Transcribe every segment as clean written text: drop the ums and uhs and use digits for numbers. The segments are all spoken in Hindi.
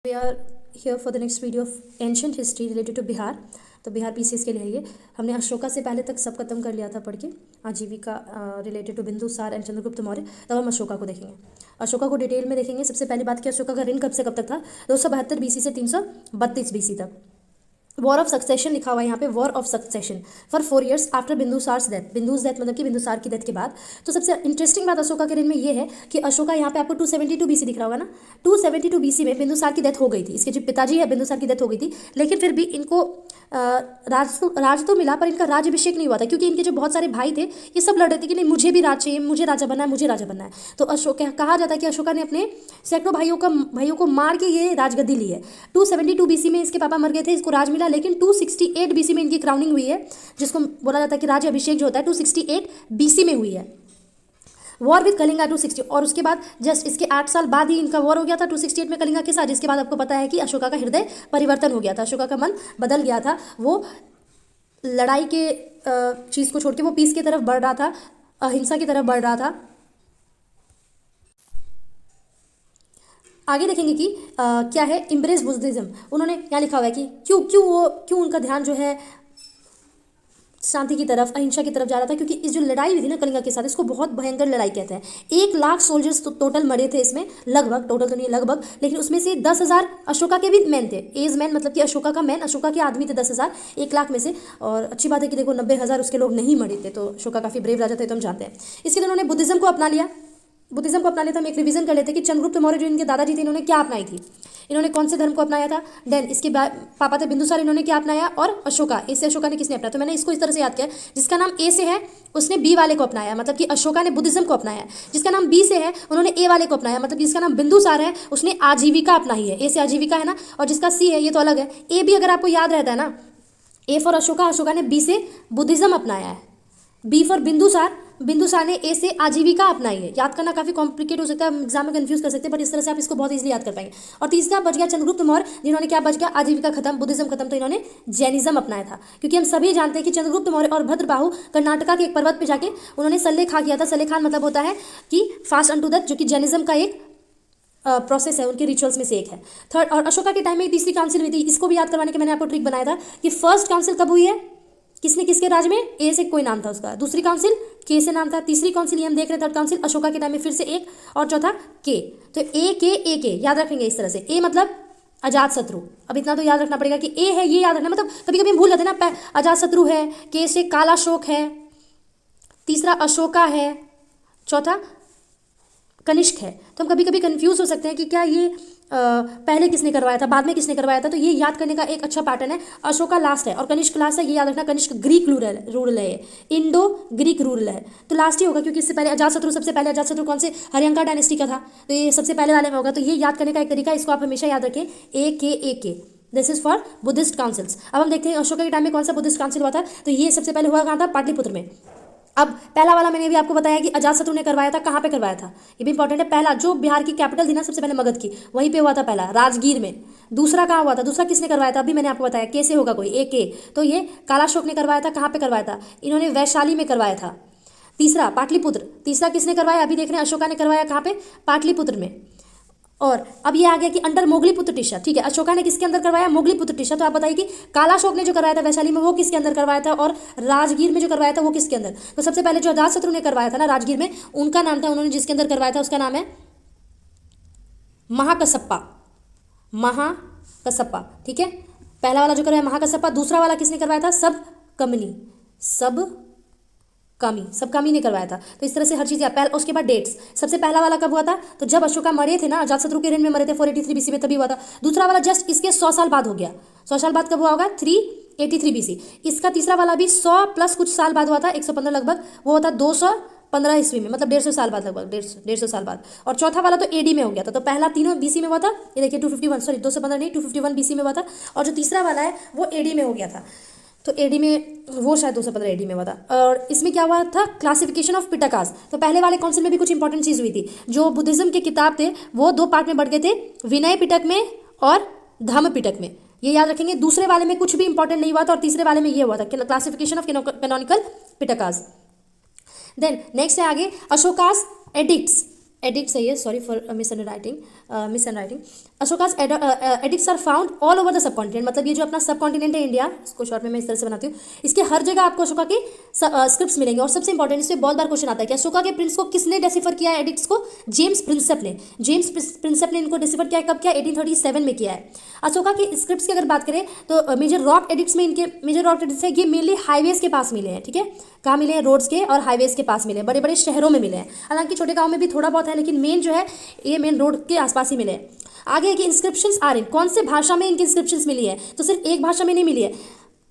We are here for the next video of ancient history related to Bihar. तो बिहार पीसीएस के लिए है ये. हमने अशोका से पहले तक सब खत्म कर लिया था पढ़ के, आजीविका related to Bindusar and Chandragupta Maurya. तब हम अशोका को देखेंगे. अशोका को डिटेल में देखेंगे. सबसे पहली बात कि अशोका का रेन कब से कब तक था. 272 बीसी से 332 बीसी तक. वॉर ऑफ सक्सेशन लिखा हुआ है यहाँ पे, war of succession for 4 years after Bindusara's death. बिंदुस डेथ मतलब कि बिंदुसार की डेथ के बाद. तो सबसे इंटरेस्टिंग बात अशोका के रेन में ये है कि अशोका यहाँ पे आपको 272 बीसी दिख रहा होगा ना. 272 बीसी में बिंदुसार की डेथ हो गई थी. इसके जो पिताजी है बिंदुसार की डेथ हो गई थी, लेकिन फिर भी इनको राज तो मिला, पर इनका राज्यभिषेक नहीं हुआ था, क्योंकि इनके जो बहुत सारे भाई थे ये सब लड़ रहे थे कि नहीं मुझे भी राज चाहिए, मुझे राजा बनना है, मुझे राजा बनना है. तो अशोक कहा जाता है कि अशोका ने अपने सैकड़ों भाइयों को मार के ये राजगद्दी ली है. 272 बीसी में इसके पापा मर गए थे, इसको राज मिला, लेकिन 268 बीसी में इनकी क्राउनिंग हुई है, जिसको बोला जाता है कि राज्य अभिषेक जो होता है 268 बीसी में हुई है. वॉर विद कलिंगा 260, और उसके बाद जस्ट इसके 8 साल बाद ही इनका वॉर हो गया था 268 में कलिंगा के साथ. जिसके बाद आपको पता है कि अशोका का हृदय परिवर्तन हो गया था, अशोका का मन बदल गया था. वो लड़ाई के चीज़ को छोड़ के वो पीस की तरफ बढ़ रहा था, अहिंसा की तरफ बढ़ रहा था. आगे देखेंगे कि क्या है इम्ब्रेस बुद्धिज्म. उन्होंने क्या लिखा हुआ है कि क्यों उनका ध्यान जो है शांति की तरफ, अहिंसा की तरफ जा रहा था, क्योंकि इस जो लड़ाई हुई थी ना कलिंगा के साथ, इसको बहुत भयंकर लड़ाई कहते हैं. 1 लाख सोल्जर्स टोटल मरे थे इसमें, लगभग, टोटल तो नहीं लगभग, लेकिन उसमें से 10,000 अशोका के भी मैन थे. एज मैन मतलब कि अशोका का मैन, अशोका के आदमी थे 10,000 1 लाख में से. और अच्छी बात है कि देखो 90,000 उसके लोग नहीं मरे थे, तो अशोका काफ़ी ब्रेव राजा थे, तो हम जानते हैं. इसके लिए उन्होंने बुद्धिज्म को अपना लिया. हम एक रिवीजन कर लेते हैं कि चंद्रगुप्त मौर्य जो इनके दादाजी थे, इन्होंने क्या अपनाई थी, इन्होंने कौन से धर्म को अपनाया था. देन इसके बाद पापा थे बिंदुसार, इन्होंने क्या अपनाया, और अशोका, ए से अशोका ने किसने अपनाया. तो मैंने इसको इस तरह से याद किया, जिसका नाम ए से है उसने बी वाले को अपनाया, मतलब कि अशोका ने बुद्धिज्म को अपनाया. जिसका नाम बी से है उन्होंने ए वाले को अपनाया, मतलब जिसका नाम बिंदुसार है उसने आजीविका अपनाई है. ए से आजीविका है ना, और जिसका सी है ये तो अलग है. ए भी अगर आपको याद रहता है ना, ए फॉर अशोका ने बी से बुद्धिज्म अपनाया है. बी फॉर बिंदुसार ने ए से आजीविका अपनाई है. याद करना काफ़ी कॉम्प्लिकेट हो सकता है, एग्जाम में कंफ्यूज कर सकते हैं, बट इस तरह से आप इसको बहुत इजीली याद कर पाएंगे. और तीसरा बच गया चंद्रगुप्त मौर्य, जिन्होंने क्या बच गया, आजीविका खत्म, बुद्धिज्म खत्म, तो इन्होंने जैनिज्म अपनाया था. क्योंकि हम सभी जानते हैं कि चंद्रगुप्त मौर्य और भद्रबाहु कर्नाटका के एक पर्वत पर जाके उन्होंने सल्लेखा किया था. सल्लेखान मतलब होता है कि फास्ट अनटू डेथ, जो कि जैनिज्म का एक प्रोसेस है, उनके रिचुअल्स में से एक है. थर्ड, और अशोका के टाइम में तीसरी काउंसिल हुई थी. इसको भी याद करवाने के मैंने आपको ट्रिक बनाया था कि फर्स्ट काउंसिल कब हुई है, किसने किसके राज में, ए से कोई नाम था उसका, दूसरी काउंसिल के से नाम था, तीसरी काउंसिल हम देख रहे हैं थर्ड काउंसिल अशोका के टाइम में फिर से एक, और चौथा के. तो ए के याद रखेंगे इस तरह से. ए मतलब अजात शत्रु. अब इतना तो याद रखना पड़ेगा कि ए है, ये याद रखना, मतलब कभी कभी हम भूल जाते हैं ना. अजात शत्रु है, के से कालाशोक है, तीसरा अशोका है, चौथा कनिष्क है. तो हम कभी कभी कंफ्यूज हो सकते हैं कि क्या ये पहले किसने करवाया था, बाद में किसने करवाया था. तो ये याद करने का एक अच्छा पैटर्न है. अशोका लास्ट है और कनिष्क लास्ट है, ये याद रखना. कनिष्क ग्रीक रूरल है, इंडो ग्रीक रूरल है, तो लास्ट ही होगा, क्योंकि इससे पहले अजातशत्रु, सबसे पहले अजातशत्रु कौन से, हरियंका डायनेस्टी का था, तो ये सबसे पहले वाले में होगा. तो ये याद करने का एक तरीका, इसको आप हमेशा याद रखें, ए के. This is for Buddhist councils. अब हम देखते हैं अशोका के टाइम में कौन सा बुद्धिस्ट काउंसिल हुआ था. तो ये सबसे पहले हुआ कहाँ था, पाटलिपुत्र में. अब पहला वाला मैंने भी आपको बताया कि अजातशत्रु ने करवाया था, कहाँ पे करवाया था, ये भी इंपॉर्टेंट है. पहला जो बिहार की कैपिटल थी ना सबसे पहले मगध की, वहीं पे हुआ था पहला, राजगीर में. दूसरा कहाँ हुआ था, दूसरा किसने करवाया था, अभी मैंने आपको बताया कैसे होगा कोई, ए के. तो ये कालाशोक ने करवाया था, कहाँ पे करवाया था, इन्होंने वैशाली में करवाया था. तीसरा पाटलिपुत्र, तीसरा किसने करवाया, अभी देख रहे हैं अशोका ने करवाया कहाँ पे, पाटलिपुत्र में. और अब ये आ गया कि अंडर मोगलीपुत्र टिशा. ठीक है, अशोका ने किसके अंदर करवाया, मोगलीपुत्र टिशा. तो आप बताइए कि कालाशोक ने जो करवाया था वैशाली में, वो किसके अंदर करवाया था, और राजगीर में जो करवाया था वो किसके अंदर. तो सबसे पहले जो अजातशत्रु ने करवाया था ना राजगीर में, उनका नाम था, उन्होंने जिसके अंदर करवाया था उसका नाम है महाकसप्पा. ठीक है, पहला वाला जो करवाया महाकसप्पा. दूसरा वाला किसने करवाया था, सबकामी ने करवाया था. तो इस तरह से हर चीज़ पहले. उसके बाद डेट्स, सबसे पहला वाला कब हुआ था, तो जब अशोका मरे थे ना, अजातशत्रु के रेन में मरे थे 483 बीसी में, तभी हुआ था. दूसरा वाला जस्ट इसके 100 साल बाद हो गया. 100 साल बाद कब हुआ होगा, 383 बीसी. इसका तीसरा वाला भी 100 प्लस कुछ साल बाद हुआ था, 115 लगभग, वो होता 215 ईस्वी में, मतलब 150 साल बाद, लगभग 150 साल बाद. और चौथा वाला तो एडी में हो गया था. तो पहला तीनों बीसी में हुआ था, ये देखिए 215 नहीं 251 बीसी में हुआ था. और जो तीसरा वाला है वो एडी में हो गया था. तो एडी में वो शायद 215 एडी में हुआ था. और इसमें क्या हुआ था, क्लासिफिकेशन ऑफ पिटाकास. तो पहले वाले काउंसिल में भी कुछ इंपॉर्टेंट चीज़ हुई थी. जो बुद्धिज्म के किताब थे वो 2 पार्ट में बढ़ गए थे, विनय पिटक में और धम्म पिटक में. ये याद रखेंगे. दूसरे वाले में कुछ भी इंपॉर्टेंट नहीं हुआ था, और तीसरे वाले में ये हुआ था, classification of canonical pitakas. Then next है आगे अशोकास एडिक्ट्स. एडिक्ट सही है, sorry for miswriting. Ashoka's edicts are found all over the subcontinent, मतलब ये जो अपना सब कॉन्टिनेंट है इंडिया, इसको शॉर्ट में मैं इस तरह से बनाती हूँ, इसके हर जगह आपको अशोका के स्क्रिप्ट्स मिलेंगे। और सबसे इंपॉर्टेंट, इसमें बहुत बार क्वेश्चन आता है कि अशोका के प्रिंस को किसने डेसिफर किया है एडिक्ट्स को? जेम्स प्रिंसेप ने। जेम्स प्रिंसेप ने इनको डेसिफर किया है, कब किया? 1837 में किया है। अशोका के स्क्रिप्ट्स की अगर बात करें तो मेजर रॉक एडिक्ट्स में इनके मेजर रॉक एडिक्ट्स है, ये मेनली हाईवेज के पास मिले हैं, ठीक है? कहाँ मिले हैं? रोड्स के और हाईवेज के पास मिले हैं, बड़े बड़े शहरों में मिले हैं। हालांकि छोटे गाँव में भी थोड़ा बहुत है, लेकिन मेन जो है ये मेन रोड के आसपास ही मिले हैं। आगे की इंस्क्रिप्शंस आ रही, कौन से भाषा में इनकी इंस्क्रिप्शंस मिली है? तो सिर्फ एक भाषा में नहीं मिली है।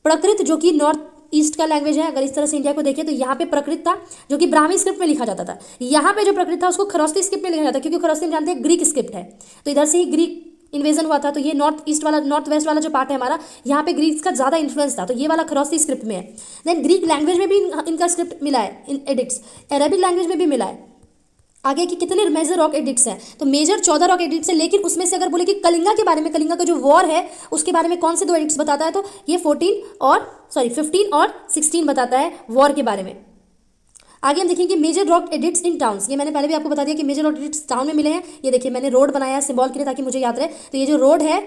प्रकृत जो कि नॉर्थ ईस्ट का लैंग्वेज है, अगर इस तरह से इंडिया को देखें तो यहाँ पे प्रकृत था जो कि ब्राह्मी स्क्रिप्ट में लिखा जाता था। यहाँ पे जो प्रकृत था उसको खरोस्ती स्क्रिप्ट में लिखा जाता था, क्योंकि खरोस्ती हम जानते हैं ग्रीक स्क्रिप्ट है, तो इधर से ही ग्रीक इन्वेजन हुआ था। तो ये नॉर्थ ईस्ट वाला, नॉर्थ वेस्ट वाला जो पार्ट है हमारा, यहाँ पे ग्रीक्स का ज़्यादा इन्फ्लुएंस था, तो ये वाला खरोस्ती स्क्रिप्ट में है। देन ग्रीक लैंग्वेज में भी इनका स्क्रिप्ट मिला है, इन एडिक्ट्स। अरेबिक लैंग्वेज में भी मिला है। आगे कि कितने मेजर रॉक एडिक्ट्स हैं? तो मेजर 14 रॉक एडिक्ट्स हैं, लेकिन उसमें से अगर बोले कि कलिंगा के बारे में, कलिंगा का जो वॉर है उसके बारे में कौन से 2 एडिक्ट्स बताता है, तो ये 15 और 16 बताता है वॉर के बारे में। आगे हम देखेंगे major rock edicts in towns. ये मैंने पहले भी आपको बता दिया कि मेजर रॉक एडिक्ट्स टाउन में मिले हैं। ये देखिए मैंने रोड बनाया है सिंबल के लिए ताकि मुझे याद रहे। तो ये जो रोड है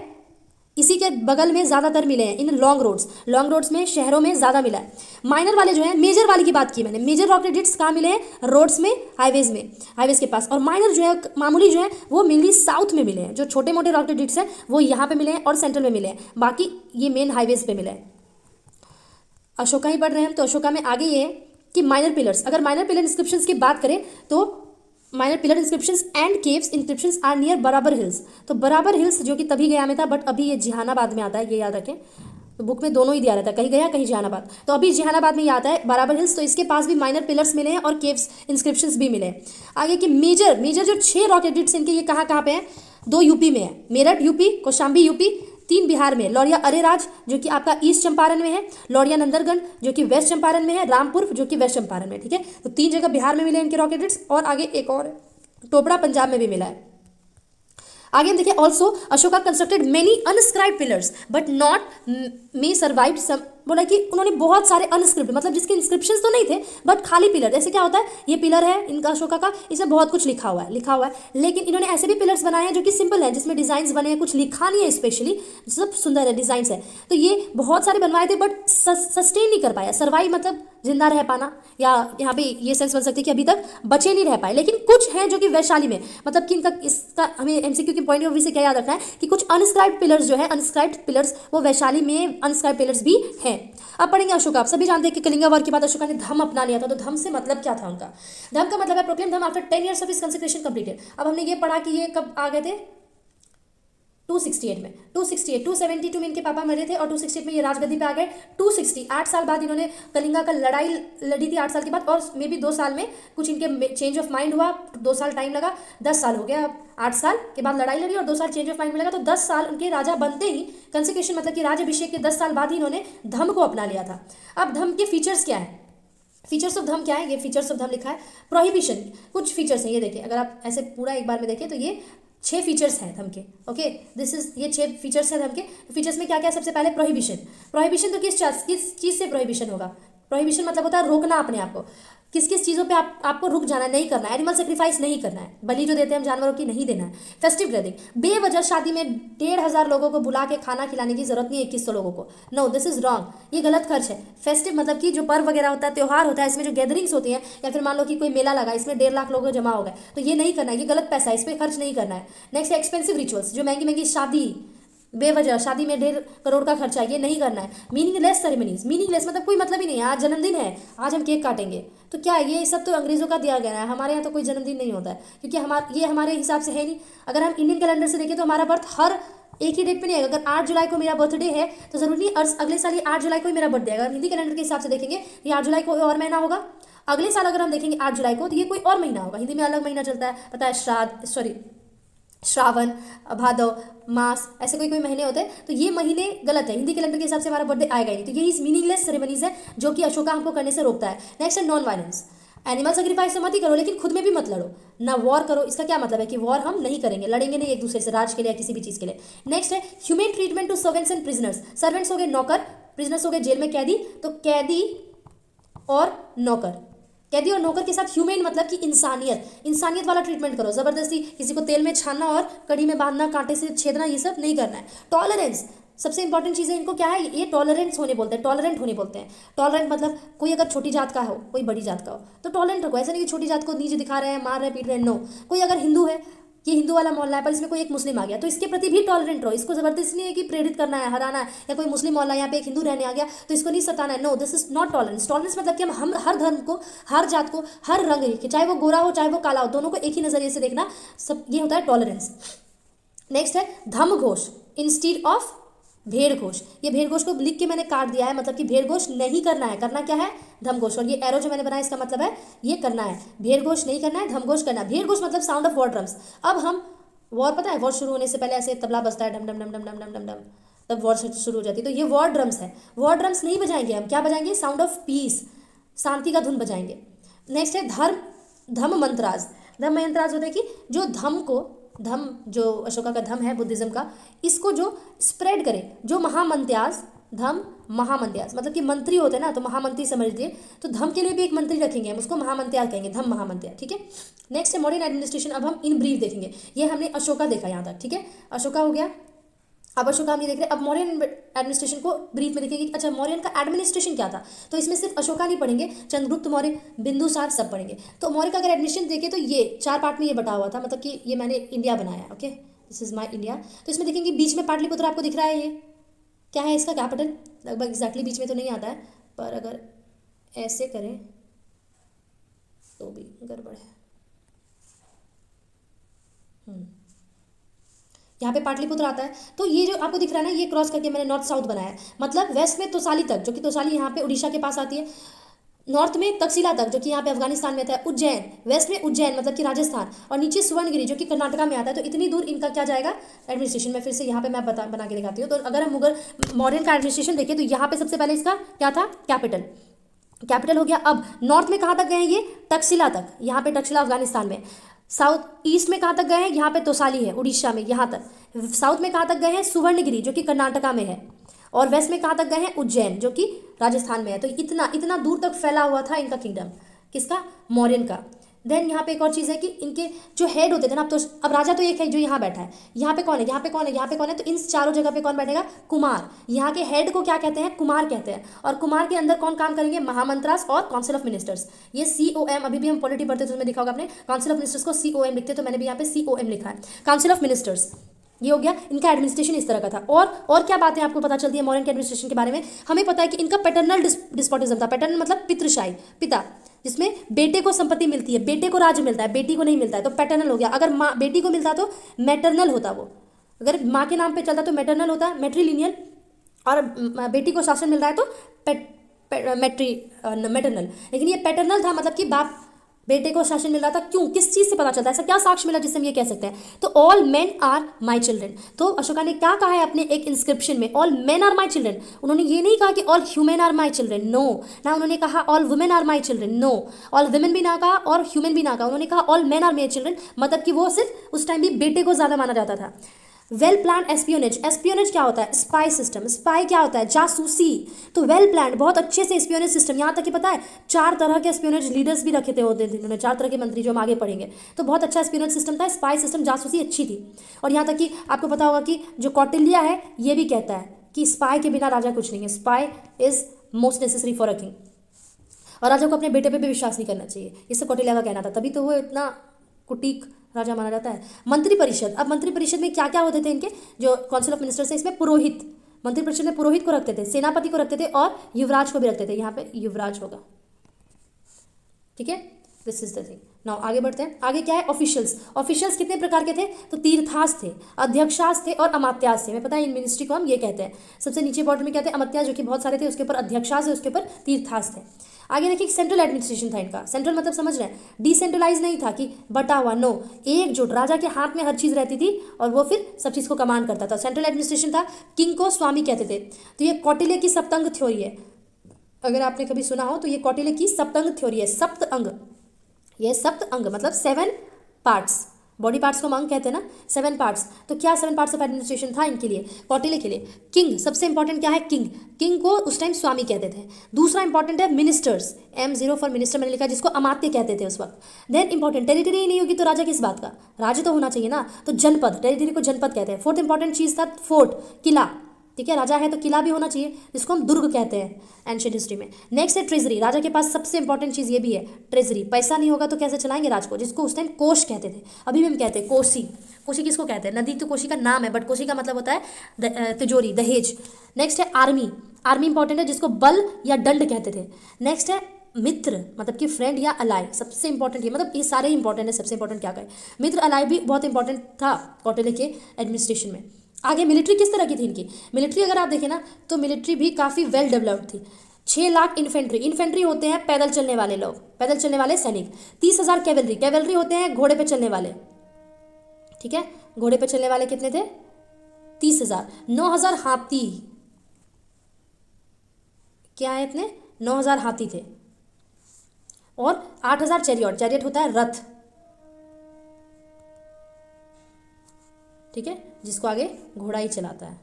इसी के बगल में ज़्यादातर मिले हैं, इन लॉन्ग रोड्स में, शहरों में ज़्यादा मिला है। माइनर वाले जो है, मेजर वाले की बात की मैंने, मेजर रॉक एडिक्ट्स कहाँ मिले हैं? रोड्स में, हाईवेज के पास। और माइनर जो है, मामूली जो है, वो मेनली साउथ में मिले हैं। जो छोटे मोटे रॉक एडिक्ट्स हैं वो यहाँ पे मिले हैं और सेंट्रल में मिले हैं, बाकी ये मेन हाईवेज पे मिले हैं। अशोका ही पढ़ रहे हैं, तो अशोका में आगे ये है कि माइनर पिलर्स, अगर माइनर पिलर इंस्क्रिप्शंस की बात करें तो minor pillar inscriptions and caves inscriptions are near Barabar hills. तो बराबर हिल्स जो कि तभी गया में था, बट अभी ये जहानाबाद में आता है, ये याद रखें। तो बुक में दोनों ही दिया रहता है, कहीं गया कहीं जहानाबाद, तो अभी जहानाबाद में ये आता है बराबर हिल्स। तो इसके पास भी माइनर पिलर्स मिले हैं और केव्स इंस्क्रिप्शंस भी मिले हैं। आगे की मेजर जो 6 रॉक एडिक्ट्स इनके, ये कहाँ पे हैं? 2 यूपी में है, मेरठ यूपी, कौशाम्बी यूपी, 3 बिहार में, लौरिया अरेराज जो कि आपका ईस्ट चंपारण में है, लौरिया नंदरगढ़ जो कि वेस्ट चंपारण में है, रामपुर जो कि वेस्ट चंपारण में, ठीक है? तो 3 जगह बिहार में मिले इनके रॉक एडिक्ट्स, और आगे एक और है, टोपड़ा पंजाब में भी मिला है। आगे हम देखिए, also Ashoka constructed many uninscribed pillars but not many survived some. बोला कि उन्होंने बहुत सारे अनस्क्रिप्ट, मतलब जिसके इंस्क्रिप्शंस तो नहीं थे बट खाली पिलर, जैसे क्या होता है, ये पिलर है इनका अशोका का, इसमें बहुत कुछ लिखा हुआ है, लेकिन इन्होंने ऐसे भी पिलर्स बनाए हैं जो कि सिंपल है, जिसमें डिजाइन बने हैं, कुछ लिखा नहीं है स्पेशली, सब सुंदर है, डिजाइन है। तो ये बहुत सारे बनवाए थे बट सस्टेन नहीं कर पाया। सर्वाइव मतलब जिंदा रह पाना, या यहाँ पे ये सेंस बन सकती है कि अभी तक बचे नहीं रह पाए। लेकिन कुछ हैं जो कि वैशाली में, मतलब कि इनका, इसका हमें एमसीक्यू के पॉइंट ऑफ व्यू से क्या याद रखना है कि कुछ अनस्क्राइब्ड पिलर्स जो है, अनस्क्राइब्ड पिलर्स वो वैशाली में अनस्क्राइब्ड पिलर्स भी हैं। अब पढ़ेंगे अशोका। आप सभी जानते हैं कि कलिंगा वॉर के बाद अशोका ने धम अपना लिया था। तो धम से मतलब क्या था उनका? धम का मतलब है proclaim dhamma after 10 years of his consecration completed. अब हमने ये पढ़ा कि ये कब आ गए थे? 268 में, 272 में इनके पापा मरे थे और 268 में ये राजगद्दी पे आ गए। 8 साल बाद इन्होंने कलिंगा का लड़ाई लड़ी थी, 8 साल के बाद, और मे भी 2 साल में कुछ इनके चेंज ऑफ माइंड हुआ, 2 साल टाइम लगा, 10 साल हो गया। अब 8 साल के बाद लड़ाई लड़ी और 2 साल चेंज ऑफ माइंड मिलेगा, तो 10 साल उनके राजा बनते ही, कंसेक्रेशन मतलब कि राज्यभिषेक के 10 साल बाद ही इन्होंने धम को अपना लिया था। अब धम के फीचर्स क्या है? फीचर्स ऑफ धम क्या है? ये फीचर्स ऑफ धम लिखा है। प्रोहिबिशन, कुछ फीचर्स हैं, ये देखिए, अगर आप ऐसे पूरा एक बार में देखें तो ये 6 फीचर्स हैं धम के। ओके, दिस इज, ये 6 फीचर्स हैं धम के। फीचर्स में क्या क्या? सबसे पहले प्रोहिबिशन। प्रोहिबिशन तो किस चीज़ से प्रोहिबिशन होगा? प्रोहिबिशन मतलब होता है रोकना अपने आप को, किस किस चीज़ों पे आपको रुक जाना है, नहीं करना है। एनिमल सेक्रीफाइस नहीं करना है, बलि जो देते हैं हम जानवरों की नहीं देना है। फेस्टिव गैदरिंग, बेवजह शादी में 1500 लोगों को बुला के खाना खिलाने की जरूरत नहीं है 2100 लोगों को। नो, दिस इज रॉन्ग, ये गलत खर्च है। फेस्टिव मतलब कि जो पर्व वगैरह होता है, त्यौहार होता है, इसमें जो गैदरिंग्स होती हैं, या फिर मान लो कि कोई मेला लगा, इसमें 1.5 लाख लोग जमा हो गए, तो ये नहीं करना है, ये गलत पैसा है, इस पर खर्च नहीं करना है। नेक्स्ट है एक्सपेंसिव रिचुअल्स, जो महंगी महंगी शादी, बेवजह शादी में 1.5 करोड़ का खर्चा, ये नहीं करना है। मीनिंगलेस सेरेमनीज, मीनिंगलेस मतलब कोई मतलब ही नहीं है, आज जन्मदिन है, आज हम केक काटेंगे, तो क्या ये सब तो अंग्रेजों का दिया गया है, हमारे यहाँ तो कोई जन्मदिन नहीं होता है, क्योंकि ये हमारे हिसाब से है नहीं। अगर हम इंडियन कैलेंडर से देखें तो हमारा बर्थ हर एक ही डेट पे नहीं है। अगर 8 जुलाई को मेरा बर्थडे है तो जरूरी नहीं अगले साल ये 8 जुलाई को ही मेरा बर्थडे है। अगर हिंदी कैलेंडर के हिसाब से देखेंगे ये 8 जुलाई को और महीना होगा। अगले साल अगर हम देखेंगे 8 जुलाई को तो ये कोई और महीना होगा। हिंदी में अलग महीना चलता है, पता है, श्रावण, भादव मास, ऐसे कोई महीने होते हैं, तो ये महीने गलत है। हिंदी कैलेंडर के हिसाब से हमारा बर्थडे आएगा ही नहीं। तो यही मीनिंगलेस सेरेमनीज है जो कि अशोका हमको करने से रोकता है। नेक्स्ट है नॉन वायलेंस, एनिमल सेक्रीफाइस तो मत ही करो, लेकिन खुद में भी मत लड़ो, ना वॉर करो। इसका क्या मतलब है कि वॉर हम नहीं करेंगे, लड़ेंगे नहीं एक दूसरे से राज के लिए या किसी भी चीज़ के लिए। नेक्स्ट है human treatment to servants and prisoners. Servants हो गए नौकर, प्रिजनर्स हो गए जेल में कैदी, तो कैदी और नौकर, कैदी और नौकर के साथ ह्यूमेन मतलब कि इंसानियत वाला ट्रीटमेंट करो। जबरदस्ती किसी को तेल में छानना और कड़ी में बांधना, कांटे से छेदना, ये सब नहीं करना है। टॉलरेंस सबसे इंपॉर्टेंट चीज़ है, इनको क्या है, ये टॉलरेंस होने बोलते हैं, टॉलरेंट होने बोलते हैं। टॉलरेंट मतलब कोई अगर छोटी जात का हो, कोई बड़ी जात का हो, तो टॉलरेंट रखो। ऐसा नहीं कि छोटी जात को नीचे दिखा रहे हैं, मार रहे हैं, पीट रहे हैं, नो। कोई अगर हिंदू है, ये हिंदू वाला मोहल्ला है, पर इसमें कोई एक मुस्लिम आ गया, तो इसके प्रति भी टॉलरेंट रहो। इसको जबरदस्ती नहीं है कि प्रेरित करना है, हराना है, या कोई मुस्लिम मोहल्ला यहाँ पे एक हिंदू रहने आ गया तो इसको नहीं सताना है, no, this is not tolerance. Tolerance मतलब कि हम हर धर्म को, हर जात को, हर रंग के, चाहे वो गोरा हो चाहे वो काला हो, दोनों को एक ही नजरिए से देखना, सब ये होता है टॉलरेंस। नेक्स्ट है धम घोष इंस्टीड ऑफ भेड़ घोष। ये भेड़ घोष को लिख के मैंने काट दिया है, मतलब कि भेड़ घोष नहीं करना है, करना क्या है, धम घोष। और ये एरो जो मैंने बनाया इसका मतलब है ये करना है, भेड़ घोष नहीं करना है, धम घोष करना है। भेड़ घोष मतलब साउंड ऑफ वॉर ड्रम्स। अब हम वॉर, पता है वॉर शुरू होने से पहले ऐसे तबला बजता है, डम डम डम डम डम डम डम डम, तब वॉर शुरू हो जाती है। तो ये वॉर ड्रम्स है, वॉर ड्रम्स नहीं बजाएंगे हम, क्या बजाएंगे, साउंड ऑफ पीस, शांति का धुन बजाएंगे। नेक्स्ट है धम मंत्राज। धम मंत्राज होता है कि जो धम जो अशोका का धम है बुद्धिज्म का, इसको जो स्प्रेड करे, जो महामंत्यास, धम महामंत्यास मतलब कि मंत्री होते हैं ना, तो महामंत्री समझ लीजिए, तो धम के लिए भी एक मंत्री रखेंगे हम, उसको महामंत्यास कहेंगे, धम महामंत्यास, ठीक है। नेक्स्ट है मॉडर्न एडमिनिस्ट्रेशन। अब हम इन ब्रीफ देखेंगे, ये हमने अशोका देखा यहाँ तक, ठीक है, अशोका हो गया। अब अशोका हम नहीं देख रहे, अब मौर्यन एडमिनिस्ट्रेशन को ब्रीफ में देखेंगे। अच्छा, मौर्यन का एडमिनिस्ट्रेशन क्या था, तो इसमें सिर्फ अशोका नहीं पढ़ेंगे, चंद्रगुप्त मौर्य, बिंदुसार सब पढ़ेंगे। तो मौर्य का अगर एडमिनिस्ट्रेशन देखें तो ये 4 पार्ट में ये बटा हुआ था, मतलब कि ये मैंने इंडिया बनाया, okay, this is my India. तो इसमें देखेंगे बीच में पाटलिपुत्र आपको दिख रहा है, ये क्या है इसका कैपिटल, लगभग एग्जैक्टली बीच में तो नहीं आता है, पर अगर ऐसे करें तो भी गड़बड़ है। यहाँ पे पाटलिपुत्र आता है, तो ये जो आपको दिख रहा है ना, ये क्रॉस करके मैंने नॉर्थ साउथ बनाया है, मतलब वेस्ट में तोसाली तक, जो कि तोसाली यहाँ पे उड़ीसा के पास आती है, नॉर्थ में तक्षशिला तक जो कि यहाँ पे अफगानिस्तान में था, उज्जैन, वेस्ट में उज्जैन मतलब कि राजस्थान, और नीचे सुवर्णगिरी जो कि कर्नाटका में आता है। तो इतनी दूर इनका क्या जाएगा एडमिनिस्ट्रेशन में। फिर से यहाँ पे मैं बना के दिखाती हूँ। तो अगर हम मुगल मॉडर्न का एडमिनिस्ट्रेशन देखें तो यहाँ पे सबसे पहले इसका क्या था, कैपिटल हो गया। अब नॉर्थ में कहाँ तक गए हैं, ये तक्षशिला तक, यहाँ पे तक्षशिला अफगानिस्तान में। साउथ ईस्ट में कहाँ तक गए हैं, यहाँ पे तोसाली है उड़ीसा में, यहाँ तक। साउथ में कहाँ तक गए हैं, सुवर्णगिरी जो कि कर्नाटका में है, और वेस्ट में कहाँ तक गए हैं, उज्जैन जो कि राजस्थान में है। तो इतना दूर तक फैला हुआ था इनका किंगडम, किसका, मौर्यन का। देन यहाँ पे एक और चीज़ है कि इनके जो हेड होते थे ना, अब राजा तो एक है जो यहाँ बैठा है, यहाँ पे कौन है, यहाँ पे कौन है, यहाँ पे कौन है, तो इन चारों जगह पे कौन बैठेगा, कुमार। यहाँ के हेड को क्या कहते हैं, कुमार कहते हैं। और कुमार के अंदर कौन काम करेंगे, महामंत्रास और काउंसिल ऑफ मिनिस्टर्स। ये COM, अभी भी हम पॉलिटी पढ़ते तो उसमें देखा होगा आपने, काउंसिल ऑफ मिनिस्टर्स को COM लिखते, तो मैंने भी यहाँ पे COM लिखा है, काउंसिल ऑफ मिनिस्टर्स। ये हो गया इनका एडमिनिस्ट्रेशन, इस तरह का था। और क्या बातें आपको पता चलती है मॉडर्न के एडमिनिस्ट्रेशन के बारे में, हमें पता है कि इनका पैटर्नल डिस्पोटिज्म था। पैटर्नल मतलब पितृशाही, पिता, जिसमें बेटे को संपत्ति मिलती है, बेटे को राज्य मिलता है, बेटी को नहीं मिलता है, तो पैटर्नल हो गया। अगर माँ बेटी को मिलता तो मैटरनल होता, वो अगर माँ के नाम पे चलता तो मैटरनल होता, मैट्रीलिनियल, और बेटी को शासन मिल रहा है तो मैटरनल। लेकिन ये पैटर्नल था, मतलब कि बाप बेटे को शासन मिल रहा था। क्यों, किस चीज़ से पता चलता है, ऐसा क्या साक्ष्य मिला जिससे हम ये कह सकते हैं, तो all men are my children. तो अशोका ने क्या कहा है अपने एक इंस्क्रिप्शन में, all men are my children. उन्होंने ये नहीं कहा कि all human are my children, no, ना उन्होंने कहा all women are my children, no, all women भी ना कहा और ह्यूमन भी ना कहा, उन्होंने कहा all men are my children. मतलब कि वो सिर्फ उस टाइम भी बेटे को ज़्यादा माना जाता था। वेल प्लान एस्पियोनेज, एस्पियोनेज क्या होता है, स्पाई सिस्टम, स्पाई क्या होता है, जासूसी। तो वेल प्लान, बहुत अच्छे से एस्पियोनेज सिस्टम, यहाँ तक कि पता है 4 तरह के एस्पियोनेज लीडर्स भी रखे थे उन्होंने, 4 तरह के मंत्री, जो हम आगे पढ़ेंगे। तो बहुत अच्छा एस्पियोनेज सिस्टम था, स्पाई सिस्टम, जासूसी अच्छी थी। और यहाँ तक कि आपको पता होगा कि जो कौटिल्य है ये भी कहता है कि स्पाई के बिना राजा कुछ नहीं है, spy is most necessary for a king. और राजा को अपने बेटे पे भी विश्वास नहीं करना चाहिए, इससे कौटिल्य का कहना था, तभी तो वो इतना कुटीक राजा माना जाता है। मंत्री परिषद, अब मंत्री परिषद में क्या क्या होते थे इनके, जो काउंसिल ऑफ मिनिस्टर्स है, इसमें पुरोहित, मंत्री परिषद में पुरोहित को रखते थे, सेनापति को रखते थे और युवराज को भी रखते थे। यहाँ पे युवराज होगा, ठीक है, this is the thing. Now आगे बढ़ते हैं। आगे क्या है, ऑफिशियल्स। ऑफिशियल्स कितने प्रकार के थे, तो तीर्थास थे, अध्यक्षास थे और अमात्यास थे। मैं पता है इन मिनिस्ट्री को हम ये कहते हैं। सबसे नीचे बॉर्डर में क्या थे, अमात्यास जो कि बहुत सारे थे, उसके ऊपर अध्यक्षास है, उसके ऊपर तीर्थास थे। आगे देखिए सेंट्रल एडमिनिस्ट्रेशन था इनका। सेंट्रल मतलब समझ रहे हैं, डिसेंट्रलाइज नहीं था कि बटा हुआ, नो, एकजुट, राजा के हाथ में हर चीज़ रहती थी और वो फिर सब चीज़ को कमांड करता था। सेंट्रल एडमिनिस्ट्रेशन था, किंग को स्वामी कहते थे। तो ये कौटिल्य की सप्तंग थ्योरी है, अगर आपने कभी सुना हो तो ये कौटिल्य की सप्तंग थ्योरी है। सप्त अंग, ये सप्त अंग मतलब 7 पार्ट्स बॉडी पार्ट्स को हम अंग कहते हैं ना, 7 पार्ट्स। तो क्या 7 पार्ट्स ऑफ एडमिनिस्ट्रेशन था इनके लिए, कौटिल्य के लिए। किंग, सबसे इंपॉर्टेंट क्या है, किंग। किंग को उस टाइम स्वामी कहते थे। दूसरा इंपॉर्टेंट है मिनिस्टर्स, M0 फॉर मिनिस्टर मैंने लिखा, जिसको अमात्य कहते थे उस वक्त। देन इंपॉर्टेंट, टेरिटरी ही नहीं होगी तो राजा किस बात का, राज्य तो होना चाहिए ना, तो जनपद, टेरिटरी को जनपद कहते हैं। फोर्थ इंपॉर्टेंट चीज था फोर्ट, किला, ठीक है, राजा है तो किला भी होना चाहिए, जिसको हम दुर्ग कहते हैं एंशिएंट हिस्ट्री में। नेक्स्ट है ट्रेजरी, राजा के पास सबसे इंपॉर्टेंट चीज़ ये भी है ट्रेजरी, पैसा नहीं होगा तो कैसे चलाएंगे राज को, जिसको उस टाइम कोष कहते थे, अभी भी हम कहते हैं कोसी। कोसी किसको कहते हैं, नदी तो कोसी का नाम है, बट कोसी का मतलब होता है तिजोरी, दहेज। नेक्स्ट है आर्मी, आर्मी इंपॉर्टेंट है, जिसको बल या दंड कहते थे। नेक्स्ट है मित्र, मतलब कि फ्रेंड या अलाय, सबसे इंपॉर्टेंट ये, मतलब ये सारे इंपॉर्टेंट है, सबसे इंपॉर्टेंट क्या कहें, मित्र अलाय भी बहुत इंपॉर्टेंट था कौटिल्य के एडमिनिस्ट्रेशन में। आगे मिलिट्री किस तरह की थी इनकी, मिलिट्री अगर आप देखें ना तो मिलिट्री भी काफ़ी वेल डेवलप्ड थी। 6 लाख इन्फेंट्री, इन्फेंट्री होते हैं पैदल चलने वाले लोग, पैदल चलने वाले सैनिक। 30,000 कैवलरी, कैवलरी होते हैं घोड़े पे चलने वाले, ठीक है, घोड़े पे चलने वाले कितने थे, 30,000। 9,000 हाथी, क्या है इतने, 9,000 हाथी थे। और 8,000 चैरियट, चैरियट होता है रथ, ठीक है, जिसको आगे घोड़ा ही चलाता है।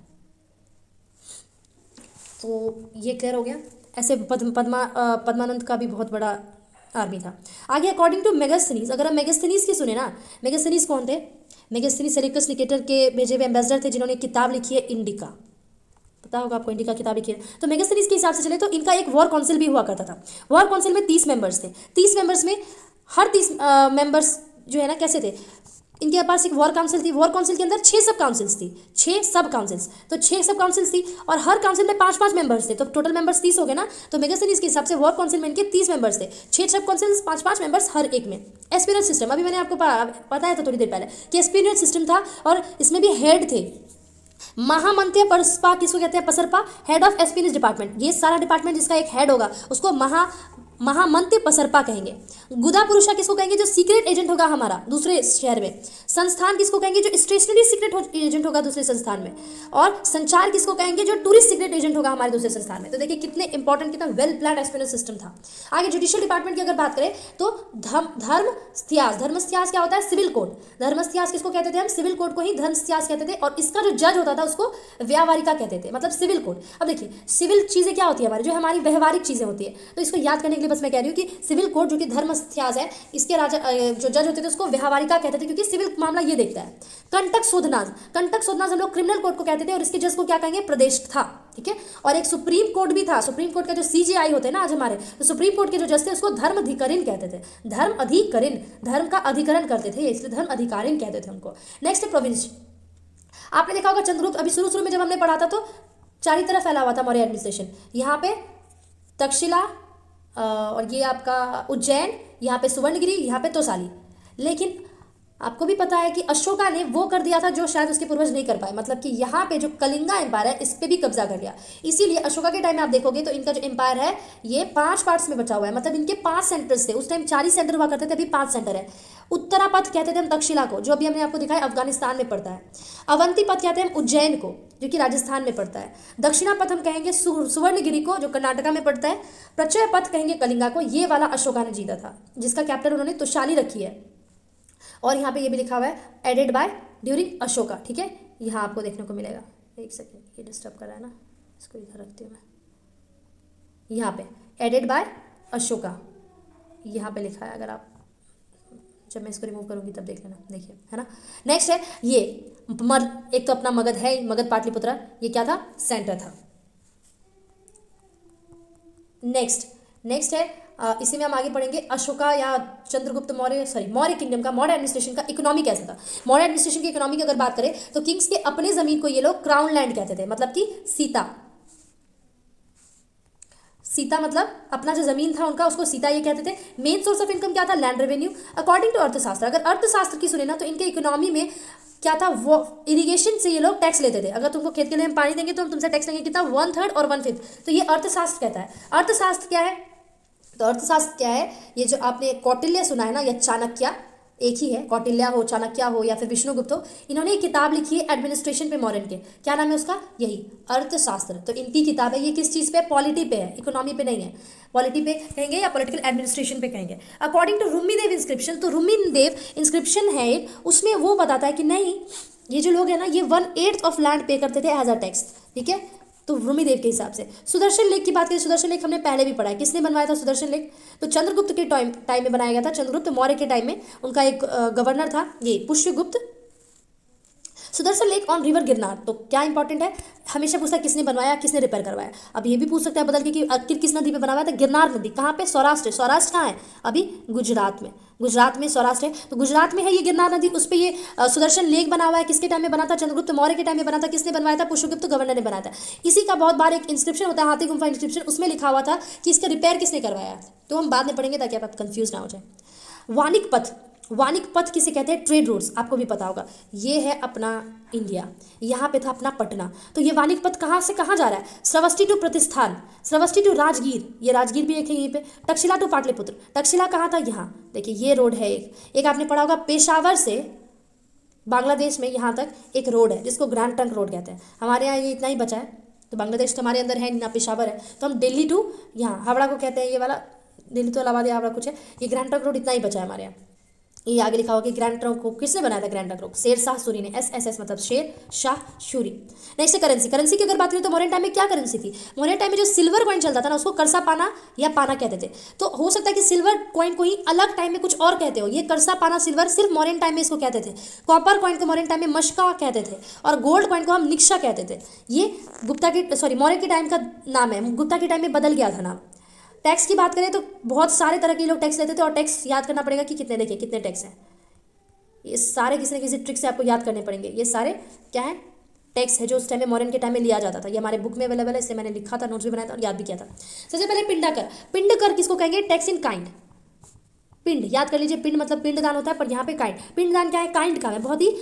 तो ये क्लियर हो गया। ऐसे पद्मानंद का भी बहुत बड़ा आर्मी था। आगे अकॉर्डिंग टू मेगास्थनीज, अगर हम मेगास्थनीज की सुने ना, मेगास्थनीज कौन थे, मेगास्थनीज सेल्यूकस निकेटर के भेजे हुए एम्बेसडर थे, जिन्होंने किताब लिखी है इंडिका, पता होगा आपको, इंडिका किताब लिखी है। तो मेगास्थनीज के हिसाब से चले तो इनका एक वॉर काउंसिल भी हुआ करता था। वॉर काउंसिल में 30 मेंबर्स थे। 30 मेंबर्स में हर 30 मेंबर्स जो है ना कैसे थे, इनके पास एक वॉर काउंसिल थी। वॉर काउंसिल के अंदर 6 सब काउंसिल्स थी, 6 सब काउंसिल्स, तो 6 सब काउंसिल्स थी और हर काउंसिल में 5-5 मेंबर्स थे, तो टोटल मेंबर्स 30 हो गए ना। तो मेगास्थनीज के हिसाब से वॉर काउंसिल में इनके 30 मेंबर्स थे, 6 सब काउंसिल्स, 5-5 मेंबर्स हर एक में। एस्पिरेट सिस्टम, अभी मैंने आपको बताया था थोड़ी देर पहले कि एस्पिरेट सिस्टम था, और इसमें भी हेड थे। महामंत्य परस्पा किसको कहते हैं, पसरपा, हेड ऑफ एस्पिरेट डिपार्टमेंट, ये सारा डिपार्टमेंट जिसका एक हेड होगा उसको महामंत्य पसरपा कहेंगे। गुदा पुरुषा किसको कहेंगे, जो सीक्रेट एजेंट होगा हमारा दूसरे शहर में। संस्थान किसको कहेंगे, जो स्टेशनरी सीक्रेट एजेंट होगा दूसरे संस्थान में। और संचार किसको कहेंगे, जो टूरिस्ट सीक्रेट एजेंट होगा हमारे दूसरे संस्थान में। तो देखिए कितने इंपॉर्टेंट, कितना वेल प्लान एस्पिरेट सिस्टम था। आगे जुडिशियल डिपार्टमेंट की अगर बात करें तो धर्मस्थ्यास, धर्मस्थ्यास क्या होता है, सिविल कोड। धर्मस्थ्यास किसको कहते थे हम, सिविल कोड को ही धर्मस्थ्यास कहते थे, और इसका जो जज होता था उसको व्यावहारिका कहते थे, मतलब सिविल कोड। अब देखिए सिविल चीज़ें क्या होती है हमारी, जो हमारी व्यवहारिक चीज़ें होती है, तो इसको याद करने के लिए बस मैं कह रही हूँ कि सिविल कोड जो कि धर्मस्थ्यास है, इसके राजा जो जज होते थे उसको व्यवहारिका कहते थे, क्योंकि सिविल मामला ये देखता है। कंटक शोधनाज, कंटक शोधनाज हम लोग क्रिमिनल कोड को कहते थे, और इसके जज को क्या कहेंगे, प्रदेश था, ठीक है। और एक सुप्रीम कोर्ट भी था, सुप्रीम कोर्ट का जो CJI होते हैं ना आज हमारे, तो सुप्रीम कोर्ट के जो जज थे उसको धर्म अधिकरण कहते थे। धर्म अधिकरण, धर्म का अधिकरण करते थे, इसलिए धर्म अधिकारिण कहते थे उनको। नेक्स्ट है प्रोविंस। आपने देखा होगा चंद्रगुप्त, अभी शुरू में जब हमने पढ़ा था तो चारों तरफ फैला हुआ था मौर्य एडमिनिस्ट्रेशन। यहाँ पे तक्षशिला और ये आपका उज्जैन, यहाँ पे सुवर्णगिरी, यहाँ पे तोसाली। लेकिन आपको भी पता है कि अशोका ने वो कर दिया था जो शायद उसके पूर्वज नहीं कर पाए, मतलब कि यहाँ पे जो कलिंगा एम्पायर है इस पे भी कब्जा कर लिया। इसीलिए अशोका के टाइम में आप देखोगे तो इनका जो एम्पायर है ये 5 पार्ट्स में बचा हुआ है, मतलब इनके 5 सेंटर्स थे। उस टाइम 4 ही सेंटर हुआ करते थे, अभी 5 सेंटर है। उत्तरापथ कहते थे हम तक्षशिला को, जो अभी हमने आपको दिखाया अफगानिस्तान में पड़ता है। अवंती पथ कहते हैं हम उज्जैन को, जो कि राजस्थान में पड़ता है। दक्षिणा पथ हम कहेंगे सुवर्णगिरी को, जो कर्नाटका में पड़ता है। प्रचय पथ कहेंगे कलिंगा को, ये वाला अशोका ने जीता था, जिसका कैपिटल उन्होंने तोशाली रखी है। और यहाँ पे ये भी लिखा हुआ है एडेड बाय ड्यूरिंग अशोका, ठीक है, यहाँ आपको देखने को मिलेगा। एक सेकेंड, ये डिस्टर्ब कर रहा है ना, इसको इधर रखती हूँ मैं। यहाँ पे एडेड बाय अशोका यहाँ पे लिखा है, अगर आप, जब मैं इसको रिमूव करूँगी तब देख लेना, देखिए, है ना। नेक्स्ट है ये एक तो अपना मगध है, मगध पाटलिपुत्र, ये क्या था, सेंटर था। नेक्स्ट है इसी में हम आगे पढ़ेंगे अशोका या चंद्रगुप्त मौर्य किंगडम का, मौर्य एडमिनिस्ट्रेशन का इकोनॉमी कैसा था। मौर्य एडमिनिस्ट्रेशन की इकोनॉमी की अगर बात करें तो किंग्स के अपने जमीन को ये लोग क्राउन लैंड कहते थे, मतलब कि सीता मतलब अपना जो जमीन था उनका, उसको सीता ये कहते थे। मेन सोर्स ऑफ इनकम क्या था, लैंड रेवेन्यू। अकॉर्डिंग टू अर्थशास्त्र, अगर अर्थशास्त्र की सुने ना तो इनके इकोनॉमी में क्या था, वो इरिगेशन से ये लोग टैक्स लेते थे। अगर तुमको खेत के लिए हम पानी देंगे तो हम तुमसे टैक्स लेंगे कितना, 1/3 और 1/5। तो ये अर्थशास्त्र कहता है। अर्थशास्त्र क्या है, तो अर्थशास्त्र क्या है, ये जो आपने कौटिल्य सुना है ना, या चाणक्य, एक ही है, कौटिल्य हो, चाणक्य हो या फिर विष्णुगुप्त हो, इन्होंने एक किताब लिखी है एडमिनिस्ट्रेशन पे मौर्यन के। क्या नाम है उसका? यही अर्थशास्त्र। तो इनकी किताब है, ये किस चीज़ पे? पॉलिटी पे है, इकोनॉमी पे नहीं है। पॉलिटी पे कहेंगे या पॉलिटिकल एडमिनिस्ट्रेशन पे कहेंगे। According to Rummindei inscription, तो रूमी देव इंस्क्रिप्शन है उसमें वो बताता है कि नहीं, ये जो लोग हैं ना, ये 1/8 ऑफ लैंड पे करते थे एज अ टैक्स, ठीक है। तो रूमीदेव के हिसाब से। सुदर्शन लेक की बात करें, सुदर्शन लेक हमने पहले भी पढ़ा है। किसने बनवाया था सुदर्शन लेक? तो चंद्रगुप्त के टाइम में बनाया गया था। चंद्रगुप्त मौर्य के टाइम में उनका एक गवर्नर था, ये Pushyagupta. Sudarshan lake on river Girnar, तो क्या इंपॉर्टेंट है, हमेशा पूछता है किसने बनवाया, किसने रिपेयर करवाया। अब ये भी पूछ सकता है बदल के कि आखिर किस नदी पे बनवाया था? गिरनार नदी। कहाँ पे? सौराष्ट्र। सौराष्ट्र कहाँ है? अभी गुजरात में। गुजरात में सौराष्ट्र है, तो गुजरात में है ये गिरनार नदी, उस पर ये सुदर्शन लेक बना हुआ है। किसके टाइम में बना था? चंद्रगुप्त मौर्य के टाइम में बना था। किसने बनवाया था? पुष्यगुप्त गवर्नर ने बनाया था। इसी का बहुत बार एक इंस्क्रिप्शन होता है, हाथी गुम्फा इंस्क्रिप्शन, उसमें लिखा हुआ था कि इसका रिपेयर किसने करवाया। तो हम बाद में पढ़ेंगे ताकि आप कंफ्यूज ना हो जाए। वाणिक पथ, वाणिक पथ किसे कहते हैं? ट्रेड रूट्स, आपको भी पता होगा। ये है अपना इंडिया, यहाँ पे था अपना पटना। तो ये वाणिक पथ कहाँ से कहाँ जा रहा है? श्रवस्ती टू प्रतिष्ठान, श्रवस्ती टू राजगीर, ये राजगीर भी एक है यहीं पे। तक्षशिला टू पाटलिपुत्र, तक्षशिला कहाँ था? यहाँ देखिए ये रोड है। एक आपने पढ़ा होगा पेशावर से बांग्लादेश में यहाँ तक एक रोड है जिसको ग्रैंड ट्रंक रोड कहते हैं। हमारे यहाँ ये इतना ही बचा है, तो बांग्लादेश तो हमारे अंदर है ना, पेशावर है। तो हम दिल्ली टू यहाँ हावड़ा को कहते हैं, ये वाला दिल्ली तो इलाहाबाद या हावड़ा कुछ है, ये ग्रैंड ट्रंक रोड इतना ही बचा है हमारे यहाँ। ये आगे लिखा होगा कि ग्रैंड ट्रंक को किसने बनाया था? Grand trunk road Sher Shah Suri ने। SSS मतलब शेर शाह शूरी। नेक्स्ट है करेंसी। करेंसी की अगर बात करें तो मॉडर्न टाइम में क्या करेंसी थी? मॉडर्न टाइम में जो सिल्वर कॉइन चलता था ना, उसको करसा पाना या पाना कहते थे। तो हो सकता है कि सिल्वर कॉइन को ही अलग टाइम में कुछ और कहते हो। ये करसा पाना सिल्वर सिर्फ मॉडर्न टाइम में इसको कहते थे। कॉपर कॉइन को मॉडर्न टाइम में मशका कहते थे, और गोल्ड कॉइन को हम निक्शा कहते थे। ये गुप्ता के मौर्य के टाइम का नाम है, गुप्ता के टाइम में बदल गया था नाम। टैक्स की बात करें तो बहुत सारे तरह के लोग टैक्स लेते थे, और टैक्स याद करना पड़ेगा कि कितने, देखिए कितने टैक्स हैं। ये सारे किसी न किसी ट्रिक से आपको याद करने पड़ेंगे। ये सारे क्या है? टैक्स है जो उस टाइम में मॉडर्न के टाइम में लिया जाता था। ये हमारे बुक में अवेलेबल है, इससे मैंने लिखा था, नोट्स भी बनाया था और याद भी किया था। सबसे पहले पिंडाकर। पिंडकर किसको कहेंगे? Tax in kind. पिंड याद कर लीजिए, पिंड मतलब पिंडदान होता है, पर यहाँ पे काइंड। पिंडदान क्या है? काइंड का है, बहुत ही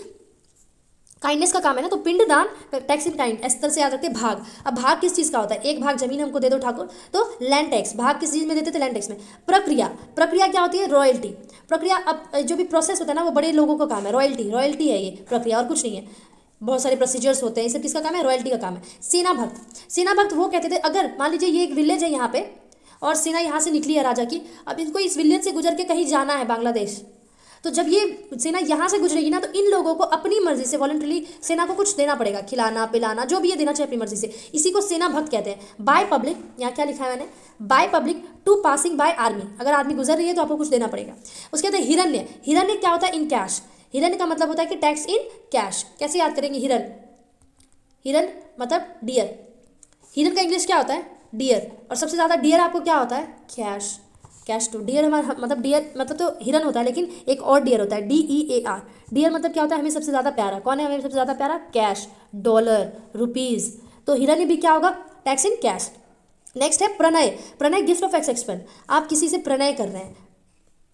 काइंडनेस का काम है ना। तो पिंडदान टैक्स इन काइंड, इस तरह से याद रखते हैं। भाग, अब भाग किस चीज़ का होता है? एक भाग जमीन हमको दे दो ठाकुर, तो लैंड टैक्स। भाग किस चीज़ में देते थे? लैंड टैक्स में। प्रक्रिया, प्रक्रिया क्या होती है? रॉयल्टी। प्रक्रिया, अब जो भी प्रोसेस होता है ना, वो बड़े लोगों का काम है। रॉयल्टी, रॉयल्टी है ये प्रक्रिया, और कुछ नहीं है। बहुत सारे प्रोसीजर्स होते हैं, ये सब किसका काम है? रॉयल्टी का काम है। सेना भक्त, सेना भक्त वो कहते थे, अगर मान लीजिए ये एक विलेज है यहाँ पे, और सेना यहाँ से निकली है राजा की, अब इनको इस विलेज से गुजर के कहीं जाना है बांग्लादेश, तो जब ये सेना यहाँ से गुजरेगी ना, तो इन लोगों को अपनी मर्जी से वॉलंटरी सेना को कुछ देना पड़ेगा, खिलाना पिलाना जो भी ये देना चाहिए अपनी मर्जी से। इसी को सेना भक्त कहते हैं। बाय पब्लिक, यहाँ क्या लिखा है मैंने? By public to passing by army, अगर आर्मी गुजर रही है तो आपको कुछ देना पड़ेगा। उसके बाद हिरण्य। हिरण्य क्या होता है? In cash. हिरण्य का मतलब होता है कि टैक्स इन कैश। कैसे याद करेंगे? हिरन, हिरन मतलब डियर। हिरन का इंग्लिश क्या होता है? डियर। और सबसे ज़्यादा डियर आपको क्या होता है? कैश। कैश टू डियर हमारा मतलब डियर मतलब तो हिरन होता है, लेकिन एक और डियर होता है, DEAR। डियर मतलब क्या होता है? हमें सबसे ज़्यादा प्यारा। कौन है हमें सबसे ज़्यादा प्यारा? Cash, dollar, rupees. तो हिरन भी क्या होगा? Tax in cash. नेक्स्ट है प्रणय। प्रणय गिफ्ट ऑफ एक्सपेक्शन, आप किसी से प्रणय कर रहे हैं,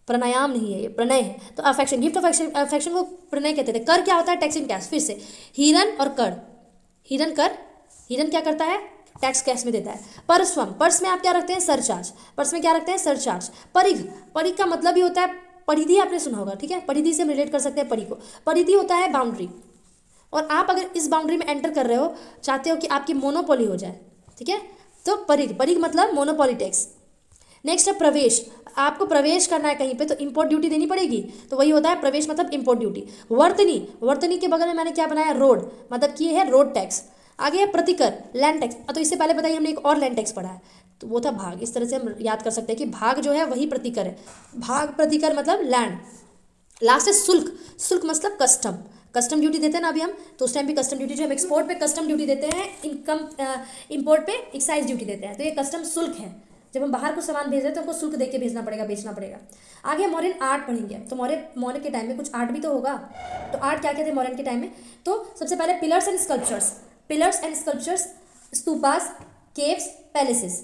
प्राणायाम नहीं है ये, प्रणय है। तो अफेक्शन, गिफ्ट ऑफ अफेक्शन को प्रणय कहते थे। कर क्या होता है? Tax in cash. फिर से हिरन और कर, हिरन कर, हिरन क्या करता है? टैक्स कैश में देता है। परस्वम, पर्स में आप क्या रखते हैं? सरचार्ज। पर्स में क्या रखते हैं? सरचार्ज। परिघ, परिघ का मतलब ही होता है, परिधि आपने सुना होगा, ठीक है, परिधि से हम रिलेट कर सकते हैं परिघ को। परिधि होता है बाउंड्री, और आप अगर इस बाउंड्री में एंटर कर रहे हो, चाहते हो कि आपकी मोनोपोली हो जाए, ठीक है, तो परिघ, परिघ मतलब मोनोपोली टैक्स। नेक्स्ट है प्रवेश, आपको प्रवेश करना है कहीं पे तो इंपोर्ट ड्यूटी देनी पड़ेगी, तो वही होता है प्रवेश मतलब इंपोर्ट ड्यूटी। वर्तनी, वर्तनी के बगल में मैंने क्या बनाया? रोड, मतलब कि ये है रोड टैक्स। आगे है प्रतिकर, लैंड टैक्स। तो इससे पहले बताइए हमने एक और लैंड टैक्स पढ़ा है, तो वो था भाग। इस तरह से हम याद कर सकते हैं कि भाग जो है वही प्रतिकर है। भाग प्रतिकर मतलब लैंड। लास्ट है शुल्क, शुल्क मतलब कस्टम। कस्टम ड्यूटी देते हैं ना अभी हम, तो उस टाइम भी कस्टम ड्यूटी, जो हम एक्सपोर्ट पे कस्टम ड्यूटी देते हैं, इनकम इंपोर्ट पे एक्साइज ड्यूटी देते हैं, तो ये कस्टम शुल्क है। जब हम बाहर को सामान भेज रहे हैं तो हमको शुल्क दे के भेजना पड़ेगा, बेचना पड़ेगा। आगे मॉडर्न आर्ट पढ़ेंगे, तो मॉडर्न के टाइम में कुछ आर्ट भी तो होगा। तो आर्ट क्या क्या थे मॉडर्न के टाइम में? तो सबसे पहले pillars and sculptures, pillars and sculptures, stupas, caves, palaces.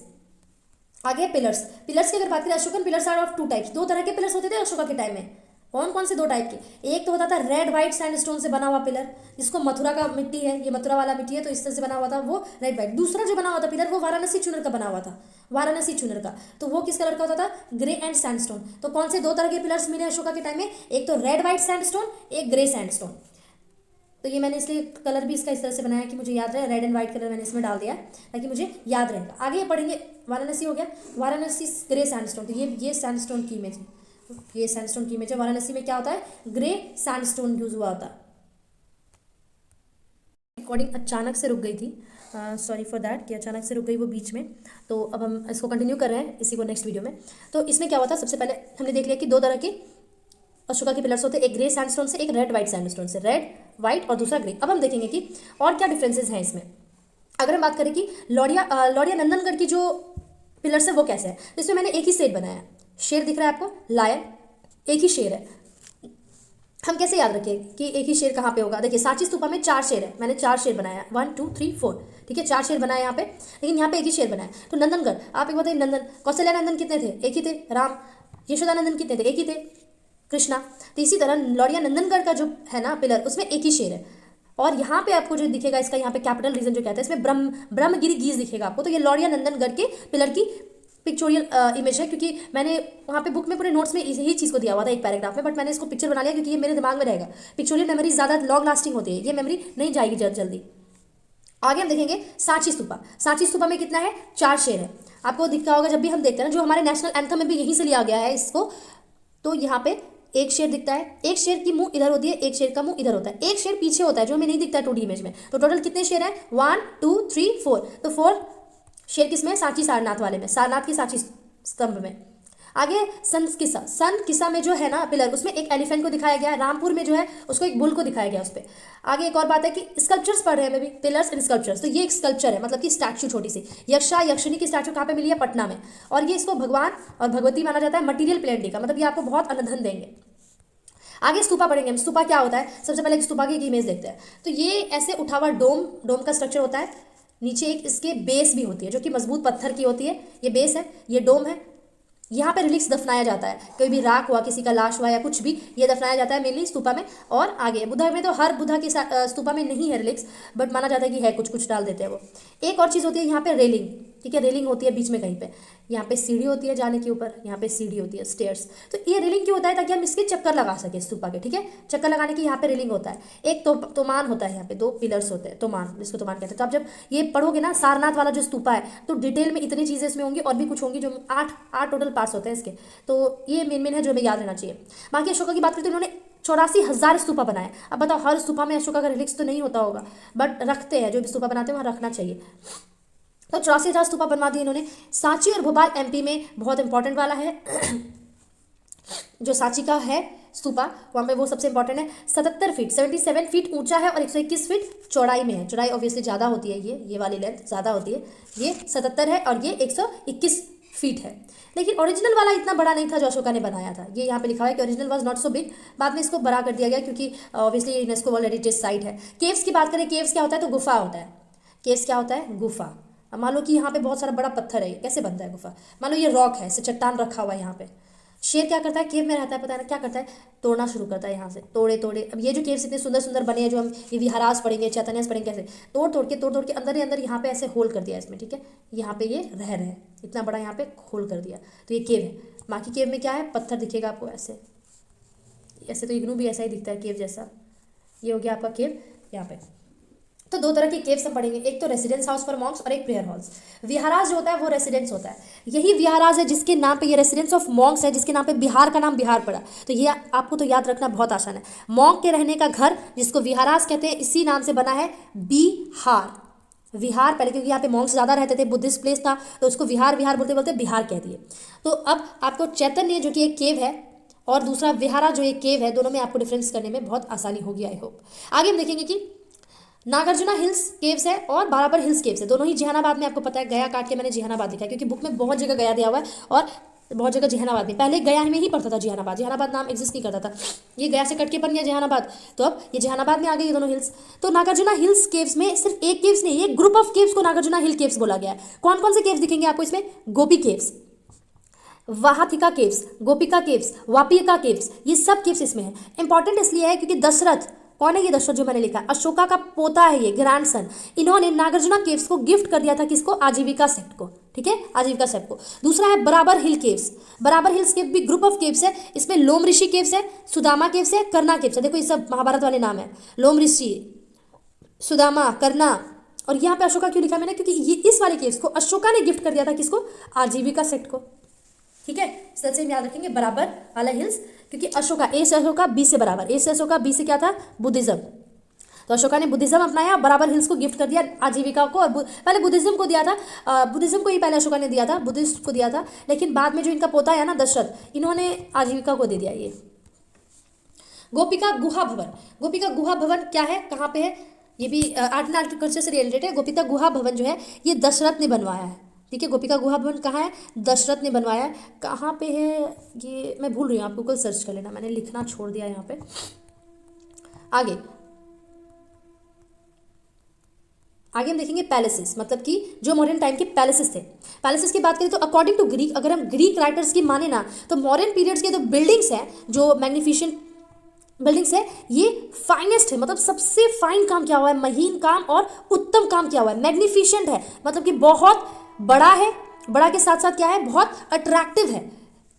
आगे पिलर्स, पिलर्स की अगर बात करें, Ashokan pillars are of two types, दो तरह के पिलर्स होते थे अशोका के टाइम में। कौन कौन से दो टाइप के, एक तो होता था रेड वाइट सैंडस्टोन से बना हुआ पिलर, जिसको मथुरा का मिट्टी है, ये मथुरा वाला मिट्टी है तो इस तरह से बना हुआ था वो रेड वाइट। दूसरा जो बना हुआ था पिलर वो वाराणसी चुनर का बना हुआ था, वाराणसी चुनर का, तो वो किस कलर का होता था, ग्रे एंड सैंडस्टोन। तो कौन से दो तरह के पिलर्स मिले अशोका के टाइम में, एक तो रेड वाइट सैंडस्टोन, एक ग्रे सैंडस्टोन। तो ये मैंने इसलिए कलर भी इसका इस तरह से बनाया कि मुझे याद रहे, रेड एंड व्हाइट कलर मैंने इसमें डाल दिया ताकि मुझे याद रहेगा। आगे ये पढ़ेंगे, वाराणसी हो गया, वाराणसी ग्रे सैंडस्टोन, तो ये सैंडस्टोन की इमेज है, ये सैंडस्टोन की इमेज है। वाराणसी में क्या होता है, ग्रे सैंडस्टोन यूज हुआ होता है। रिकॉर्डिंग अचानक से रुक गई थी, सॉरी फॉर दैट कि अचानक से रुक गई वो बीच में। तो अब हम इसको कंटिन्यू कर रहे हैं इसी को नेक्स्ट वीडियो में। तो इसमें क्या हुआ था, सबसे पहले हमने देख लिया कि दो तरह के अशोका के पिलर्स होते हैं, एक ग्रे सैंडस्टोन से, एक रेड वाइट सैंडस्टोन से, रेड वाइट और दूसरा ग्रे। अब हम देखेंगे कि और क्या डिफरेंसेस हैं इसमें। अगर हम बात करें कि लौरिया नंदनगढ़ की जो पिलर्स है वो कैसे है, तो इसमें मैंने एक ही सेट बनाया है, शेर दिख रहा है आपको, लायन, एक ही शेर है। हम कैसे याद रखें कि एक ही शेर कहाँ पे होगा, देखिए सांची स्तूपा में 4 शेर है, मैंने 4 शेर बनाया, 1 2 3 4, ठीक है, 4 शेर बनाए यहाँ पे, लेकिन यहाँ पे एक ही शेर बनाया। तो नंदनगढ़, आप एक बताइए, नंदन कौशल्या नंदन कितने थे, एक ही थे, राम, यशोदा नंदन कितने थे, एक ही थे, कृष्णा। तो इसी तरह लौरिया नंदनगढ़ का जो है ना पिलर, उसमें एक ही शेर है। और यहाँ पे आपको जो दिखेगा इसका, यहाँ पे कैपिटल रीजन जो कहते हैं, इसमें ब्रह्मगिरी गीज दिखेगा आपको। तो ये लौरिया नंदनगढ़ के पिलर की पिक्चोरियल इमेज है, क्योंकि मैंने वहाँ पे बुक में पूरे नोट्स में यही चीज़ को दिया हुआ था एक पैराग्राफ में, बट मैंने इसको पिक्चर बना लिया क्योंकि ये मेरे दिमाग में रहेगा। पिक्चोरियल मेमोरी ज़्यादा लॉन्ग लास्टिंग होती है, ये मेमोरी नहीं जाएगी जल्दी। आगे हम देखेंगे सांची स्तूपा। सांची स्तूपा में कितना है, 4 शेर है। आपको दिखता होगा जब भी हम देखते हैं ना, जो हमारे नेशनल एंथम में भी यहीं से लिया गया है इसको। तो यहाँ पे एक शेर दिखता है, एक शेर की मुंह इधर होती है, एक शेर का मुंह इधर होता है, एक शेर पीछे होता है जो हमें नहीं दिखता है 2D इमेज में। तो टोटल कितने शेर हैं, 1 2 3 4। तो 4 शेर किसमें, सांची सारनाथ वाले में, सारनाथ की सांची स्तंभ में। आगे संत किस्सा में जो है ना पिलर, उसमें एक एलिफेंट को दिखाया गया है, रामपुर में जो है उसको एक बुल को दिखाया गया उस पर। आगे एक और बात है कि स्कल्पचर्स पढ़ रहे हैं अभी, पिलर्स एंड स्कल्पचर्स। तो ये एक स्कल्पचर है, मतलब कि स्टैचू छोटी सी, यक्षिनी की स्टैचू कहाँ पे मिली है, पटना में। और ये इसको भगवान और भगवती माना जाता है, मटीरियल प्लेंटी का, मतलब ये आपको बहुत अनधन देंगे। आगे स्तूपा पढ़ेंगे हम, स्तूपा क्या होता है, सबसे पहले स्तूपा की एक इमेज देखते हैं। तो ये ऐसे उठा हुआ डोम का स्ट्रक्चर होता है, नीचे एक इसके बेस भी होती है जो कि मजबूत पत्थर की होती है, ये बेस है, ये डोम है। यहाँ पे रिलिक्स दफनाया जाता है, कोई भी राख हुआ, किसी का लाश हुआ या कुछ भी, ये दफनाया जाता है मेनली स्तूपा में। और आगे बुद्धा में तो हर बुद्धा के स्तूपा में नहीं है रिलिक्स, बट माना जाता है कि है, कुछ कुछ डाल देते हैं वो। एक और चीज़ होती है यहाँ पे रेलिंग, ठीक है, रेलिंग होती है बीच में कहीं पे, यहाँ पे सीढ़ी होती है जाने के ऊपर, यहाँ पे सीढ़ी होती है, स्टेयर्स। तो ये रेलिंग क्यों होता है, ताकि हम इसके चक्कर लगा सके स्तूपा के, ठीक है, चक्कर लगाने की यहाँ पे रेलिंग होता है। एक तोमान होता है, यहाँ पे 2 पिलर्स होते हैं, तोमान, जिसको तोमान कहते हैं। तो आप जब ये पढ़ोगे ना सारनाथ वाला जो स्तूपा है, तो डिटेल में इतनी चीज़ें इसमें होंगी और भी कुछ होंगी, जो 8 टोटल पार्ट्स होते हैं इसके। तो ये मेन है जो हमें याद रहना चाहिए। बाकी अशोका की बात करते हैं, उन्होंने 84,000 स्तूपा बनाए। अब बताओ, हर स्तूपा में अशोका का रिलिक्स तो नहीं होता होगा, बट रखते हैं, जो भी स्तूपा बनाते हैं वहाँ रखना चाहिए। तो 84,000 स्तूपा बनवा दिए इन्होंने। सांची और भोपाल एमपी में बहुत इंपॉर्टेंट वाला है जो सांची का है स्तूपा, वहाँ पे वो सबसे इंपॉर्टेंट है। 77 फीट ऊंचा है और 121 फीट चौड़ाई में है। चौड़ाई ऑब्वियसली ज़्यादा होती है, ये वाली लेंथ ज़्यादा होती है। ये 77 है और ये 121 फीट है। लेकिन ओरिजिनल वाला इतना बड़ा नहीं था जो अशोका ने बनाया था। ये यहाँ पे लिखा हुआ है कि original was not so big. बाद में इसको बड़ा कर दिया गया क्योंकि ऑब्वियसली ये यूनेस्को वर्ल्ड हेरिटेज साइट है। केव्स की बात करें, केव्स क्या होता है, तो गुफा होता है। केव्स क्या होता है, गुफा। अब मान लो कि यहाँ पे बहुत सारा बड़ा पत्थर है, कैसे बनता है गुफा, मान लो ये रॉक है, इसे चट्टान रखा हुआ है यहाँ पे। शेर क्या करता है, केव में रहता है, पता है ना क्या करता है, तोड़ना शुरू करता है यहाँ से, तोड़े। अब ये जो केव्स इतने सुंदर सुंदर बने हैं, जो हम ये विहारास पढ़ेंगे, चैतन्यास पढ़ेंगे, कैसे तोड़ के अंदर ही अंदर यहाँ पे ऐसे होल कर दिया इसमें, ठीक है, यहाँ पे ये रह रहे हैं, इतना बड़ा यहाँ पे होल कर दिया। तो ये केव है। बाकी केव में क्या है, पत्थर दिखेगा आपको ऐसे ऐसे। तो इग्नू भी ऐसा ही दिखता है केव जैसा। ये हो गया आपका केव यहाँ पे। तो 2 तरह के केव्स हम पढ़ेंगे, एक तो रेसिडेंस हाउस फॉर मॉन्क्स और एक प्रेयर हॉल्स। विहारास जो होता है वो रेसिडेंस होता है। यही विहारास है जिसके नाम पे ये रेसिडेंस ऑफ मॉन्क्स है, जिसके नाम पे बिहार का नाम बिहार पड़ा। तो ये आपको तो याद रखना बहुत आसान है। मॉन्क के रहने का घर जिसको विहारास कहते हैं, इसी नाम से बना है बिहार। विहार पहले क्योंकि यहाँ पे मॉन्क्स ज़्यादा रहते थे, बुद्धिस्ट प्लेस था, तो उसको विहार बोलते बोलते बिहार कह दिए। तो अब आपको चैतन्य जो कि एक केव है और दूसरा विहारा जो एक केव है, दोनों में आपको डिफरेंस करने में बहुत आसानी होगी, आई होप। आगे हम देखेंगे कि नागार्जुना हिल्स केव्स है और बाराबर हिल्स केव्स है, दोनों ही जहानाबाद में। आपको पता है, गया काट के मैंने जहानाबाद लिखा है क्योंकि बुक में बहुत जगह गया दिया हुआ है और बहुत जगह जहानाबाद में। पहले गया में ही पड़ता था जहानाबाद नाम एग्जिस्ट नहीं करता था, ये गया से कट के बन गया जहानाबाद। तो अब ये जहानाबाद में आ गई ये दोनों हिल्स। तो नागार्जुना हिल्स केव्स में सिर्फ एक केव्स नहीं, एक ग्रुप ऑफ केव्स को नागार्जुना हिल केव्स बोला गया है। कौन कौन से केव्स दिखेंगे आपको इसमें, गोपी केव्स, वाहतिका केव्स, गोपिका केव्स, वापिका केव्स, ये सब केव्स इसमें है। इंपॉर्टेंट इसलिए है क्योंकि दशरथ, कौन है ये दशरथ जो मैंने लिखा है, अशोका का पोता है ये, ग्रैंडसन, इन्होंने नागार्जुना केव्स को गिफ्ट कर दिया था किसको, आजीविका सेक्ट को, ठीक है, आजीविका सेक्ट को। दूसरा है बराबर हिल केव्स, बराबर हिल्स केव भी ग्रुप ऑफ केव्स है, इसमें लोम ऋषि केव्स है, सुदामा केव्स है, करना केव्स है, देखो ये सब महाभारत वाले नाम है, लोम ऋषि, सुदामा, करना, और यहाँ पे अशोका क्यों लिखा मैंने, क्योंकि ये इस वाले केव्स को अशोका ने गिफ्ट कर दिया था किसको, आजीविका सेक्ट को, ठीक है। इस तरह से हम याद रखेंगे बराबर वाला हिल्स, क्योंकि अशोका, ए से अशोका बी से बराबर, ए से अशोका बी से क्या था, बुद्धिज्म, तो अशोका ने बुद्धिज्म अपनाया, बराबर हिल्स को गिफ्ट कर दिया आजीविका को, और पहले बुद्धिज्म को दिया था, बुद्धिज्म को ही पहले अशोका ने दिया था, बुद्धिस्ट को दिया था, लेकिन बाद में जो इनका पोता है ना दशरथ, इन्होंने आजीविका को दे दिया ये। गोपिका गुहा भवन, गोपिका गुहा भवन क्या है, कहाँ पे है, ये भी आर्ट एंड आर्किटेक्चर से रिलेटेड है। गोपिका गुहा भवन जो है ये दशरथ ने बनवाया है, ठीक है। गोपिका गुहा भवन कहाँ है, दशरथ ने बनवाया है, कहाँ पे है ये मैं भूल रही हूँ, आप गूगल सर्च कर लेना, मैंने लिखना छोड़ दिया यहाँ पे। आगे आगे हम देखेंगे पैलेसेस, मतलब कि जो मॉडर्न टाइम के पैलेसेस थे। पैलेसेस की बात करें तो अकॉर्डिंग टू ग्रीक, अगर हम ग्रीक राइटर्स की माने ना, तो मॉडर्न पीरियड्स के जो बिल्डिंग्स हैं, जो मैग्निफिशेंट बिल्डिंग्स है, ये फाइनेस्ट है, मतलब सबसे फाइन काम किया हुआ है, महीन काम और उत्तम काम किया हुआ है, मैग्निफिशेंट है, मतलब कि बहुत बड़ा है, बड़ा के साथ साथ क्या है, बहुत अट्रैक्टिव है,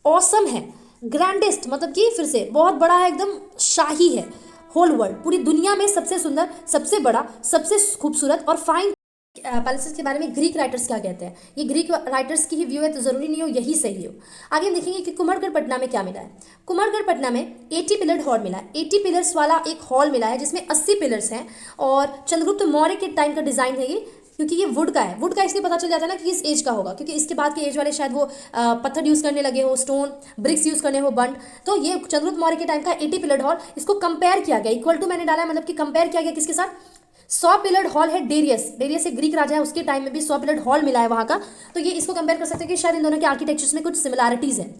ऑसम है, ग्रैंडेस्ट मतलब कि फिर से बहुत बड़ा है, एकदम शाही है, होल वर्ल्ड, पूरी दुनिया में सबसे सुंदर, सबसे बड़ा, सबसे खूबसूरत और फाइन पैलेसेस के बारे में ग्रीक राइटर्स क्या कहते हैं। ये ग्रीक राइटर्स की ही व्यू है, तो जरूरी नहीं हो यही सही हो। आगे हम देखेंगे कि कुमारगढ़ पटना में क्या मिला है। कुमारगढ़ पटना में 80 पिलर्ड हॉल मिला है, 80 पिलर्स वाला एक हॉल मिला है जिसमें 80 पिलर्स हैं, और चंद्रगुप्त मौर्य के टाइम का डिजाइन है ये, क्योंकि ये वुड का है। वुड का इसलिए पता चल जाता है ना कि इस एज का होगा, क्योंकि इसके बाद के एज वाले शायद वो पत्थर यूज़ करने लगे हो, स्टोन ब्रिक्स यूज़ करने हो, बंड। तो ये चंद्रगुप्त मौर्य के टाइम का 80 पिलर्ड हॉल, इसको कंपेयर किया गया, इक्वल टू मैंने डाला है, मतलब कि कंपेयर किया गया किसके साथ, 100 पिलर्ड हॉल है डेरियस, डेरियस एक ग्रीक राजा है, उसके टाइम में भी 100 पिलर्ड हॉल मिला है वहाँ का। तो ये इसको कंपेयर कर सकते हैं कि शायद इन दोनों के आर्किटेक्चर्स में कुछ सिमिलैरिटीज़ है।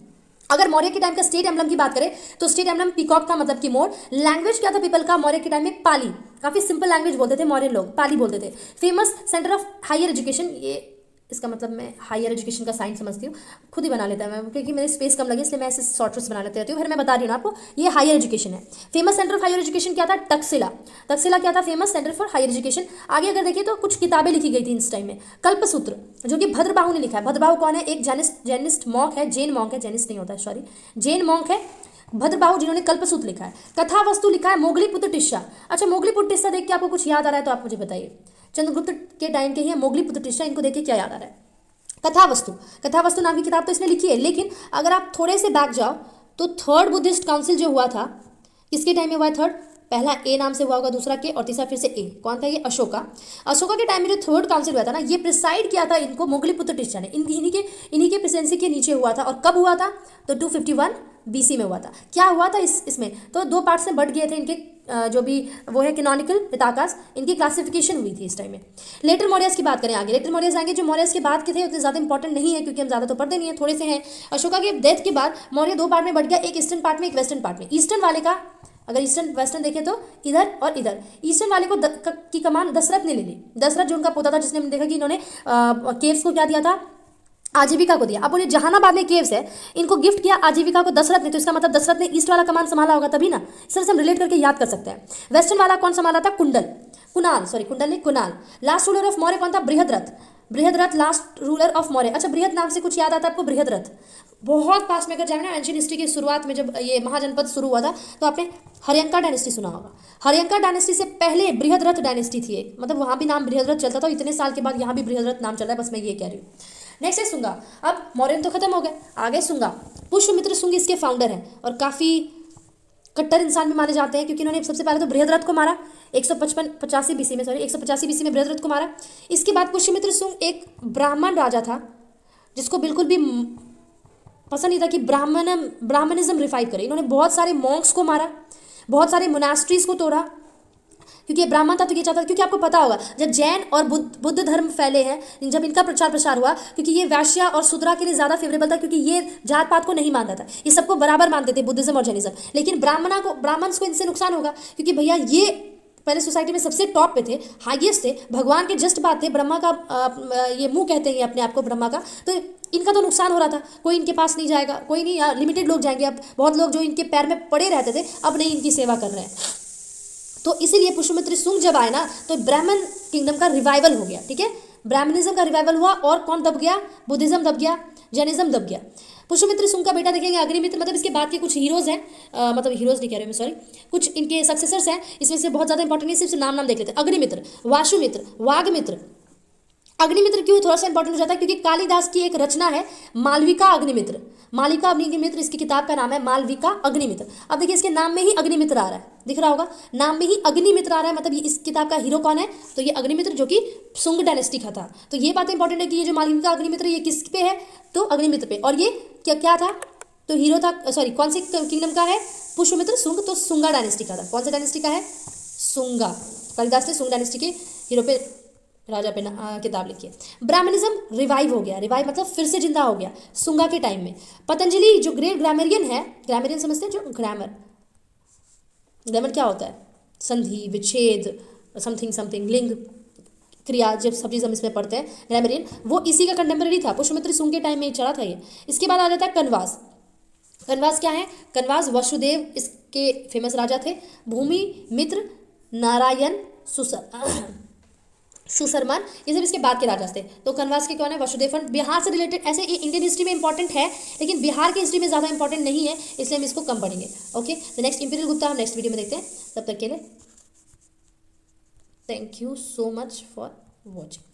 अगर मौर्य के टाइम का स्टेट एम्बलम की बात करें तो स्टेट एम्बलम पीकॉक था, मतलब कि मोर। लैंग्वेज क्या था पीपल का मौर्य के टाइम में, पाली, काफ़ी सिंपल लैंग्वेज बोलते थे मौर्य लोग, पाली बोलते थे। Famous centre of higher education, ये इसका मतलब मैं हायर एजुकेशन का साइन समझती हूँ, खुद ही बना लेता है मैं, क्योंकि मेरी स्पेस कम लगी इसलिए मैं ऐसे शॉर्टकट्स बना लेती रहती हूँ। फिर मैं बता रही हूँ आपको, ये हायर एजुकेशन है। Famous centre of higher education क्या था, टक्सिला, टक्सिला क्या था, famous centre for higher education. आगे अगर देखिए तो कुछ किताबें लिखी गई थी इस टाइम में, कल्पसूत्र जो कि भद्रबाहु ने लिखा है। भद्रबाहु कौन है, एक जैनिस्ट मॉन्क है, जैन मॉन्क है, जैनिस्ट नहीं होता है, सॉरी, जैन मॉन्क है भद्रबाहु, जिन्होंने कल्पसूत्र लिखा है। कथा वस्तु लिखा है मोगलीपुत्र टिस्सा। अच्छा, मोगलीपुत्र टिस्सा देख के आपको कुछ याद आ रहा है तो आप मुझे बताइए, चंद्रगुप्त के टाइम के ही मोगलीपुत्र टिस्सा, इनको देख के क्या याद आ रहा है। कथा वस्तु, कथा वस्तु नाम की किताब तो इसने लिखी है, लेकिन अगर आप थोड़े से बैक जाओ तो थर्ड बुद्धिस्ट काउंसिल जो हुआ था, किसके टाइम में हुआ है थर्ड, पहला ए नाम से हुआ होगा, दूसरा के, और तीसरा फिर से ए, कौन था ये, अशोका। अशोका के टाइम में जो थर्ड काउंसिल हुआ था ना, ये प्रिसाइड किया था इनको मोगलीपुत्र टिस्सा ने, इन्हीं के प्रेसिडेंसी के नीचे हुआ था। और कब हुआ था, तो 251 BC में हुआ था। क्या हुआ था इसमें, तो दो पार्ट्स में बढ़ गए थे इनके, जो भी वो है कैनोनिकल पिताकास, इनकी क्लासिफिकेशन हुई थी इस टाइम में। लेटर मौर्यस की बात करें आगे, लेटर मौर्यस आएंगे, जो मौर्यस के बाद के थे उतने ज़्यादा इंपॉर्टेंट नहीं है, क्योंकि हम ज़्यादा तो पढ़ते नहीं है, थोड़े से हैं। अशोका के डेथ के बाद मौर्य दो पार्ट में बढ़ गया, एक ईस्टर्न पार्ट में, एक वेस्टर्न पार्ट में। ईस्टर्न वाले का अगर ईस्टर्न वेस्टर्न देखें तो इधर और इधर, ईस्टर्न वाले को की कमान दशरथ ने ले ली। दशरथ जो उनका पोता था, जिसने देखा कि इन्होंने केव्स को क्या दिया था, आजीविका को दिया। अब बोलिए जहानाबाद में केव्स है, इनको गिफ्ट किया आजीविका को दशरथ ने, तो इसका मतलब दशरथ ने ईस्ट वाला कमान संभाला होगा तभी ना, इस तरह से हम रिलेट करके याद कर सकते हैं। वेस्टर्न वाला कौन संभाला था, Kunal. Last ruler of Maurya कौन था, Brihadratha last ruler of Maurya. अच्छा, बृहद नाम से कुछ याद आता है आपको, बृहद्रथ बहुत पास में अगर जाए ना, एंशियंट हिस्ट्री की शुरुआत में जब ये महाजनपद शुरू हुआ था तो आपने हरियंका डायनेस्टी सुना होगा। हरियंका डायनेस्टी से पहले बृहद्रथ डायनेस्टी थी एक, मतलब वहाँ भी नाम बृहद्रथ चलता था, इतने साल के बाद यहाँ भी बृहद्रथ नाम चल रहा है, बस मैं ये कह रही हूँ। नेक्स्ट है सुंगा। अब मौर्यन तो खत्म हो गए, आगे सुंगा। पुष्यमित्र सुंग इसके फाउंडर हैं और काफ़ी कट्टर इंसान भी माने जाते हैं, क्योंकि इन्होंने सबसे पहले तो बृहद्रथ को मारा 185 BC में, 185 BC में बृहद्रथ को मारा। इसके बाद पुष्यमित्र सुंग एक ब्राह्मण राजा था, जिसको बिल्कुल भी पसंद नहीं था कि ब्राह्मणिज्म रिवाइव करे। इन्होंने बहुत सारे मॉन्क्स को मारा, बहुत सारे मोनास्ट्रीज को तोड़ा, क्योंकि ये ब्राह्मण था तो ये चाहता था, क्योंकि आपको पता होगा जब जैन और बुद्ध धर्म फैले हैं, जब इनका प्रचार प्रसार हुआ, क्योंकि ये वैश्य और शूद्रा के लिए ज़्यादा फेवरेबल था, क्योंकि ये जात पात को नहीं मानता था, ये सबको बराबर मानते थे बुद्धिज्म और जैनिज्म। लेकिन ब्राह्मण्स को इनसे नुकसान होगा, क्योंकि भैया ये पहले सोसाइटी में सबसे टॉप पे थे, हाईएस्ट थे, भगवान के जस्ट बात थे, ब्रह्मा का ये मुंह कहते हैं अपने आप को ब्रह्मा का, तो इनका तो नुकसान हो रहा था, कोई इनके पास नहीं जाएगा, कोई नहीं, यार लिमिटेड लोग जाएंगे, अब बहुत लोग जो इनके पैर में पड़े रहते थे अब नहीं इनकी सेवा कर रहे हैं। तो इसीलिए पुष्यमित्र शुंग जब आए ना तो ब्राह्मण किंगडम का रिवाइवल हो गया, ठीक है, ब्राह्मणिज्म का रिवाइवल हुआ। और कौन दब गया? बुद्धिज्म दब गया, जैनिज्म दब गया। पुष्यमित्र शुंग का बेटा देखेंगे अग्निमित्र, मतलब इसके बाद के कुछ हीरोज हैं, मतलब हीरोज नहीं कह रहे मैं, सॉरी, कुछ इनके सक्सेसर्स हैं, इसमें से बहुत ज़्यादा इंपॉर्टेंट नहीं, सिर्फ नाम देख लेते हैं। अग्निमित्र, वासुमित्र, वाघमित्र। अग्निमित्र क्यों थोड़ा सा इंपॉर्टेंट हो जाता है? क्योंकि कालिदास की एक रचना है मालविका अग्निमित्र, मालिका अग्निमित्र, इसकी किताब का नाम है मालविका अग्निमित्र। अब देखिए इसके नाम में ही अग्निमित्र आ रहा है, दिख रहा होगा, नाम में ही अग्निमित्र आ रहा है, मतलब ये इस किताब का हीरो कौन है? तो ये अग्निमित्र, जो कि शुंग डायनेस्टी का था। तो ये बात इंपॉर्टेंट है कि ये जो मालविका अग्निमित्र ये किस पे है? तो अग्निमित्र पे। और ये क्या क्या था? तो हीरो था, सॉरी कौन से किंगडम का है? पुष्यमित्र शुंग, तो शुंगा डायनेस्टी का था। कौन सा डायनेस्टी का है? शुंगा। कालिदास ने शुंग डायनेस्टी के हीरो पे, राजा पे किताब लिखी है। ब्राह्मणिज्म रिवाइव हो गया, रिवाइव मतलब फिर से जिंदा हो गया शुंगा के टाइम में। पतंजलि जो ग्रेट ग्रामरियन है, ग्रामरियन समझते हैं? जो ग्रामर, ग्रामर क्या होता है? संधि, विच्छेद, समथिंग समथिंग, लिंग, क्रिया, जब सब चीज़ हम इसमें पढ़ते हैं, ग्रामरियन, वो इसी का कंटेम्प्रेरी था, पुष्यमित्र शुंग के टाइम में ही चला था ये। इसके बाद आ जाता है कनवास। कनवास क्या है? कनवास वसुदेव इसके फेमस राजा थे। भूमि मित्र, नारायण, सुशर्मन, ये सब इसके बाद के राजा थे। तो कनवास के कौन है? वसुदेवन। बिहार से रिलेटेड, ऐसे ये इंडियन हिस्ट्री में इंपॉर्टेंट है लेकिन बिहार की हिस्ट्री में ज़्यादा इंपॉर्टेंट नहीं है, इसलिए हम इसको कम पढ़ेंगे। ओके, तो नेक्स्ट इंपीरियल गुप्ता हम नेक्स्ट वीडियो में देखते हैं। तब तक के लिए thank you so much for watching.